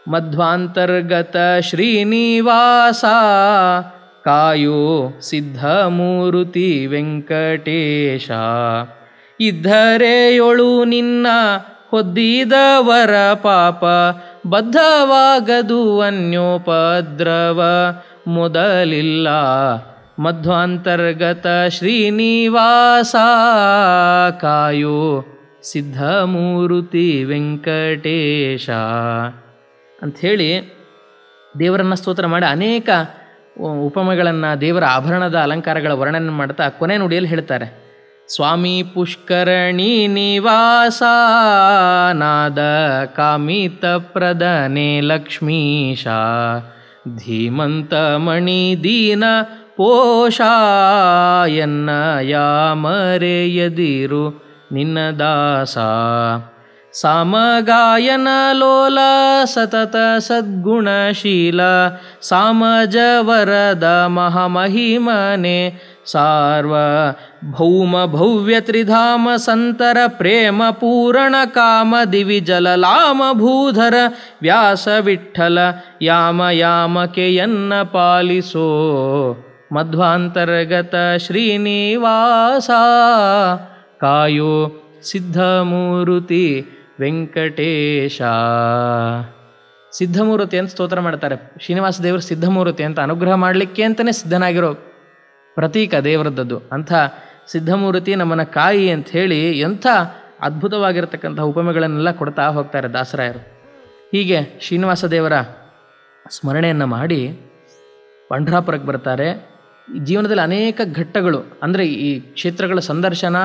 ಮಧ್ವಾಂತರ್ಗತ ಶ್ರೀನಿವಾಸ ಕಾಯೋ ಸಿದ್ಧಮೂರುತಿ ವೆಂಕಟೇಶ, ಇದ್ಧರೆಯೊಳು ನಿನ್ನ ಹೊದ್ದಿದವರ ಪಾಪ ಬದ್ಧವಾಗದು ಅನ್ಯೋಪದ್ರವ ಮೊದಲಿಲ್ಲ. ಮಧ್ವಾಂತರ್ಗತ ಶ್ರೀನಿವಾಸ ಕಾಯೋ ಸಿದ್ಧಮೂರುತಿ ವೆಂಕಟೇಶ ಅಂಥೇಳಿ ದೇವರನ್ನು ಸ್ತೋತ್ರ ಮಾಡಿ ಅನೇಕ ಉಪಮೆಗಳನ್ನು, ದೇವರ ಆಭರಣದ ಅಲಂಕಾರಗಳ ವರ್ಣನೆ ಮಾಡ್ತಾ ಕೊನೆ ನುಡಿಯಲ್ಲಿ ಹೇಳ್ತಾರೆ. ಸ್ವಾಮಿ ಪುಷ್ಕರಣಿ ನಿವಾಸ ನಾದ ಕಾಮಿತ ಪ್ರದನೆ ಲಕ್ಷ್ಮೀಶ, ಧೀಮಂತ ಮಣಿ ದೀನ ಪೋಷ ಎನ್ನ ಯಾಮರೆಯದಿರು ನಿನ್ನ ದಾಸ. ಸಾಮಗಾಯನ ಲೋಲ ಸತತ ಸದ್ಗುಣಶೀಲ, ಸಾಮಜವರದ ಮಹಾಮಹಿಮನೆ ಸಾರ್ವಭೌಮ ಭವ್ಯ ತ್ರಿಧಾಮ ಸಂತರ ಪ್ರೇಮ ಪೂರಣ ಕಾಮ ದಿವಿ ಜಲಲಾಮ ಭೂಧರ ವ್ಯಾಸ ವಿಠಲ ಯಾಮ ಯಾಮಕೆಯನ್ನ ಪಾಲಿಸೋ. ಮಧ್ವಾಂತರ್ಗತ ಶ್ರೀನಿವಾಸ ಕಾಯೋ ಸಿದ್ಧಮೂರುತಿ ವೆಂಕಟೇಶ. ಸಿದ್ಧಮೂರ್ತಿ ಅಂತ ಸ್ತೋತ್ರ ಮಾಡ್ತಾರೆ. ಶ್ರೀನಿವಾಸ ದೇವರು ಸಿದ್ಧಮೂರ್ತಿ ಅಂತ ಅನುಗ್ರಹ ಮಾಡಲಿಕ್ಕೆ ಅಂತಲೇ ಸಿದ್ಧನಾಗಿರೋ ಪ್ರತೀಕ ದೇವರದ್ದದ್ದು. ಅಂಥ ಸಿದ್ಧಮೂರ್ತಿ ನಮ್ಮನ್ನು ಕಾಯಿ ಅಂತ ಹೇಳಿ ಎಂಥ ಅದ್ಭುತವಾಗಿರತಕ್ಕಂಥ ಉಪಮೆಗಳನ್ನೆಲ್ಲ ಕೊಡ್ತಾ ಹೋಗ್ತಾರೆ ದಾಸರಾಯರು. ಹೀಗೆ ಶ್ರೀನಿವಾಸ ದೇವರ ಸ್ಮರಣೆಯನ್ನು ಮಾಡಿ ಪಂಢರಾಪುರಕ್ಕೆ ಬರ್ತಾರೆ. ಜೀವನದಲ್ಲಿ ಅನೇಕ ಘಟ್ಟಗಳು, ಅಂದರೆ ಈ ಕ್ಷೇತ್ರಗಳ ಸಂದರ್ಶನ,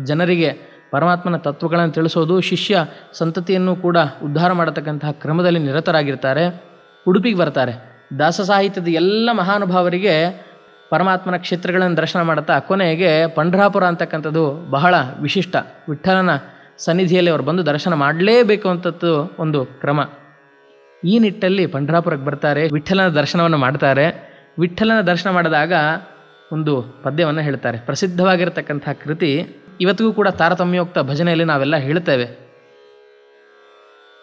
ಜನರಿಗೆ ಪರಮಾತ್ಮನ ತತ್ವಗಳನ್ನು ತಿಳಿಸೋದು, ಶಿಷ್ಯ ಸಂತತಿಯನ್ನು ಕೂಡ ಉದ್ಧಾರ ಮಾಡತಕ್ಕಂತಹ ಕ್ರಮದಲ್ಲಿ ನಿರತರಾಗಿರ್ತಾರೆ. ಉಡುಪಿಗೆ ಬರ್ತಾರೆ. ದಾಸ ಸಾಹಿತ್ಯದ ಎಲ್ಲ ಮಹಾನುಭಾವರಿಗೆ ಪರಮಾತ್ಮನ ಕ್ಷೇತ್ರಗಳನ್ನು ದರ್ಶನ ಮಾಡುತ್ತಾ ಕೊನೆಗೆ ಪಂಢರಾಪುರ ಅಂತಕ್ಕಂಥದ್ದು ಬಹಳ ವಿಶಿಷ್ಟ. ವಿಠ್ಠಲನ ಸನ್ನಿಧಿಯಲ್ಲಿ ಅವರು ಬಂದು ದರ್ಶನ ಮಾಡಲೇಬೇಕು ಅಂತದ್ದು ಒಂದು ಕ್ರಮ. ಈ ನಿಟ್ಟಲ್ಲಿ ಪಂಢರಾಪುರಕ್ಕೆ ಬರ್ತಾರೆ, ವಿಠ್ಠಲನ ದರ್ಶನವನ್ನು ಮಾಡ್ತಾರೆ. ವಿಠ್ಠಲನ ದರ್ಶನ ಮಾಡಿದಾಗ ಒಂದು ಪದ್ಯವನ್ನು ಹೇಳ್ತಾರೆ. ಪ್ರಸಿದ್ಧವಾಗಿರತಕ್ಕಂಥ ಕೃತಿ, ಇವತ್ತಿಗೂ ಕೂಡ ತಾರತಮ್ಯೋಕ್ತ ಭಜನೆಯಲ್ಲಿ ನಾವೆಲ್ಲ ಹೇಳ್ತೇವೆ.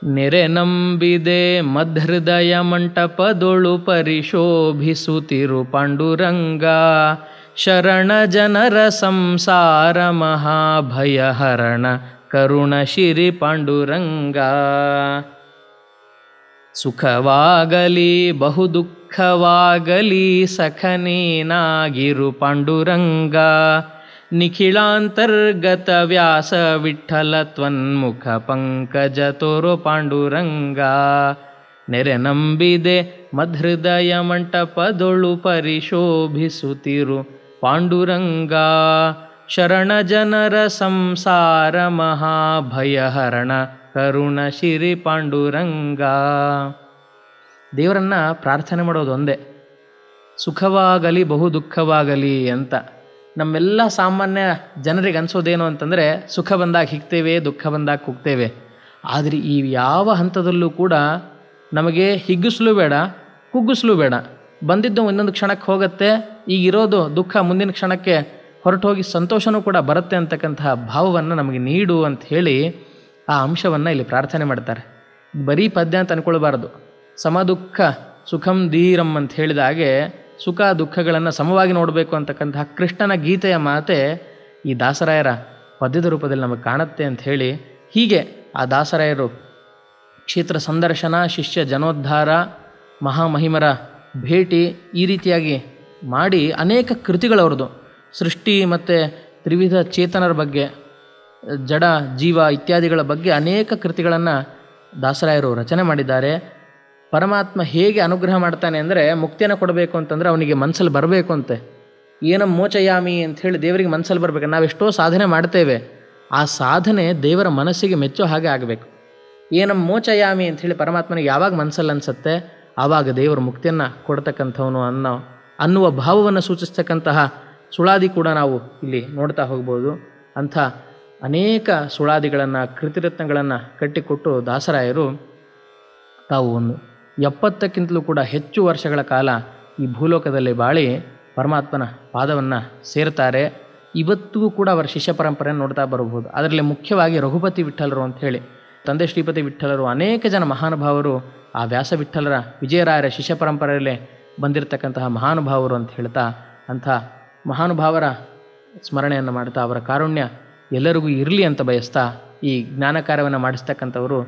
ನೆರೆ ನಂಬಿದೆ ಮದ್ಹೃದಯ ಮಂಟಪದೊಳು ಪರಿಶೋಭಿಸುತ್ತಿರು ಪಾಂಡುರಂಗ, ಶರಣ ಜನರ ಸಂಸಾರ ಮಹಾಭಯಹರಣ ಕರುಣ ಶಿರಿ ಪಾಂಡುರಂಗ. ಸುಖವಾಗಲಿ ಬಹು ದುಃಖವಾಗಲಿ ಸಖನೇನಾಗಿರು ಪಾಂಡುರಂಗ, ನಿಖಿಳಾಂತರ್ಗತ ವ್ಯಾಸ ವಿಠ್ಠಲ ತ್ವನ್ಮುಖ ಪಂಕಜ ತೋರೋ ಪಾಂಡುರಂಗ. ನೆರೆ ನಂಬಿದೆ ಮದ್ಹೃದಯ ಮಂಟಪದೊಳು ಪರಿಶೋಭಿಸುತ್ತಿರು ಪಾಂಡುರಂಗ, ಶರಣ ಜನರ ಸಂಸಾರ ಮಹಾಭಯಹರಣ ಕರುಣ ಶಿರಿ ಪಾಂಡುರಂಗ. ದೇವರನ್ನು ಪ್ರಾರ್ಥನೆ ಮಾಡೋದು ಒಂದೇ, ಸುಖವಾಗಲಿ ಬಹು ದುಃಖವಾಗಲಿ ಅಂತ. ನಮ್ಮೆಲ್ಲ ಸಾಮಾನ್ಯ ಜನರಿಗೆ ಅನಿಸೋದೇನು ಅಂತಂದರೆ, ಸುಖ ಬಂದಾಗ ಹಿಗ್ತೇವೆ, ದುಃಖ ಬಂದಾಗ ಕುಗ್ತೇವೆ. ಆದರೆ ಈ ಯಾವ ಹಂತದಲ್ಲೂ ಕೂಡ ನಮಗೆ ಹಿಗ್ಗಿಸ್ಲೂ ಬೇಡ, ಕುಗ್ಗಿಸ್ಲೂ ಬೇಡ. ಬಂದಿದ್ದು ಇನ್ನೊಂದು ಕ್ಷಣಕ್ಕೆ ಹೋಗುತ್ತೆ, ಈಗಿರೋದು ದುಃಖ ಮುಂದಿನ ಕ್ಷಣಕ್ಕೆ ಹೊರಟೋಗಿ ಸಂತೋಷನೂ ಕೂಡ ಬರುತ್ತೆ ಅಂತಕ್ಕಂತಹ ಭಾವವನ್ನು ನಮಗೆ ನೀಡು ಅಂತ ಹೇಳಿ ಆ ಅಂಶವನ್ನು ಇಲ್ಲಿ ಪ್ರಾರ್ಥನೆ ಮಾಡ್ತಾರೆ. ಬರೀ ಪದ್ಯ ಅಂತ ಅಂದ್ಕೊಳ್ಬಾರ್ದು. ಸಮದುಃಖ ಸುಖಂ ಧೀರಂ ಅಂತ ಹೇಳಿದ ಹಾಗೆ ಸುಖ ದುಃಖಗಳನ್ನು ಸಮವಾಗಿ ನೋಡಬೇಕು ಅಂತಕ್ಕಂತಹ ಕೃಷ್ಣನ ಗೀತೆಯ ಮಾತೆ ಈ ದಾಸರಾಯರ ಪದ್ಯದ ರೂಪದಲ್ಲಿ ನಮಗೆ ಕಾಣುತ್ತೆ ಅಂತ ಹೇಳಿ, ಹೀಗೆ ಆ ದಾಸರಾಯರು ಕ್ಷೇತ್ರ ಸಂದರ್ಶನ, ಶಿಷ್ಯ ಜನೋದ್ಧಾರ, ಮಹಾಮಹಿಮರ ಭೇಟಿ, ಈ ರೀತಿಯಾಗಿ ಮಾಡಿ ಅನೇಕ ಕೃತಿಗಳವ್ರದ್ದು ಸೃಷ್ಟಿ ಮತ್ತು ತ್ರಿವಿಧ ಚೇತನರ ಬಗ್ಗೆ, ಜಡ ಜೀವ ಇತ್ಯಾದಿಗಳ ಬಗ್ಗೆ ಅನೇಕ ಕೃತಿಗಳನ್ನು ದಾಸರಾಯರು ರಚನೆ ಮಾಡಿದ್ದಾರೆ. ಪರಮಾತ್ಮ ಹೇಗೆ ಅನುಗ್ರಹ ಮಾಡ್ತಾನೆ ಅಂದರೆ, ಮುಕ್ತಿಯನ್ನು ಕೊಡಬೇಕು ಅಂತಂದರೆ ಅವನಿಗೆ ಮನಸ್ಸಲ್ಲಿ ಬರಬೇಕು ಅಂತೆ. ಏನಂ ಮೋಚಯಾಮಿ ಅಂಥೇಳಿ ದೇವರಿಗೆ ಮನಸ್ಸಲ್ಲಿ ಬರಬೇಕು. ನಾವೆಷ್ಟೋ ಸಾಧನೆ ಮಾಡ್ತೇವೆ, ಆ ಸಾಧನೆ ದೇವರ ಮನಸ್ಸಿಗೆ ಮೆಚ್ಚೋ ಹಾಗೆ ಆಗಬೇಕು. ಏನಂ ಮೋಚಯಾಮಿ ಅಂಥೇಳಿ ಪರಮಾತ್ಮನಿಗೆ ಯಾವಾಗ ಮನಸ್ಸಲ್ಲಿ ಅನಿಸುತ್ತೆ ಆವಾಗ ದೇವರು ಮುಕ್ತಿಯನ್ನು ಕೊಡ್ತಕ್ಕಂಥವನು ಅನ್ನುವ ಭಾವವನ್ನು ಸೂಚಿಸ್ತಕ್ಕಂತಹ ಸುಳಾದಿ ಕೂಡ ನಾವು ಇಲ್ಲಿ ನೋಡ್ತಾ ಹೋಗ್ಬೋದು. ಅಂಥ ಅನೇಕ ಸುಳಾದಿಗಳನ್ನು, ಕೃತಿರತ್ನಗಳನ್ನು ಕಟ್ಟಿಕೊಟ್ಟು ದಾಸರಾಯರು ತಾವು 70ಕ್ಕಿಂತಲೂ ಕೂಡ ಹೆಚ್ಚು ವರ್ಷಗಳ ಕಾಲ ಈ ಭೂಲೋಕದಲ್ಲಿ ಬಾಳಿ ಪರಮಾತ್ಮನ ಪಾದವನ್ನು ಸೇರ್ತಾರೆ. ಇವತ್ತಿಗೂ ಕೂಡ ಅವರ ಶಿಷ್ಯ ಪರಂಪರೆಯನ್ನು ನೋಡ್ತಾ ಬರಬಹುದು. ಅದರಲ್ಲಿ ಮುಖ್ಯವಾಗಿ ರಘುಪತಿ ವಿಠಲರು ಅಂಥೇಳಿ, ತಂದೆ ಶ್ರೀಪತಿ ವಿಠಲರು, ಅನೇಕ ಜನ ಮಹಾನುಭಾವರು ಆ ವ್ಯಾಸ ವಿಠಲರ ವಿಜಯರಾಯರ ಶಿಷ್ಯ ಪರಂಪರೆಯಲ್ಲೇ ಬಂದಿರತಕ್ಕಂತಹ ಮಹಾನುಭಾವರು ಅಂತ ಹೇಳ್ತಾ, ಅಂಥ ಮಹಾನುಭಾವರ ಸ್ಮರಣೆಯನ್ನು ಮಾಡ್ತಾ ಅವರ ಕಾರುಣ್ಯ ಎಲ್ಲರಿಗೂ ಇರಲಿ ಅಂತ ಬಯಸ್ತಾ ಈ ಜ್ಞಾನ ಕಾರ್ಯವನ್ನು ಮಾಡಿಸ್ತಕ್ಕಂಥವರು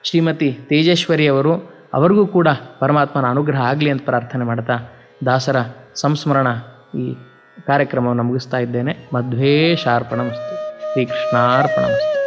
ಶ್ರೀಮತಿ ತೇಜೇಶ್ವರಿಯವರು, ಅವರಿಗೂ ಕೂಡ ಪರಮಾತ್ಮನ ಅನುಗ್ರಹ ಆಗಲಿ ಅಂತ ಪ್ರಾರ್ಥನೆ ಮಾಡ್ತಾ ದಾಸರ ಸಂಸ್ಮರಣ ಈ ಕಾರ್ಯಕ್ರಮವನ್ನು ಮುಗಿಸ್ತಾ ಇದ್ದೇನೆ. ಮಧ್ವೇಶಾರ್ಪಣಮಸ್ತು. ಶ್ರೀಕೃಷ್ಣಾರ್ಪಣಮಸ್ತು.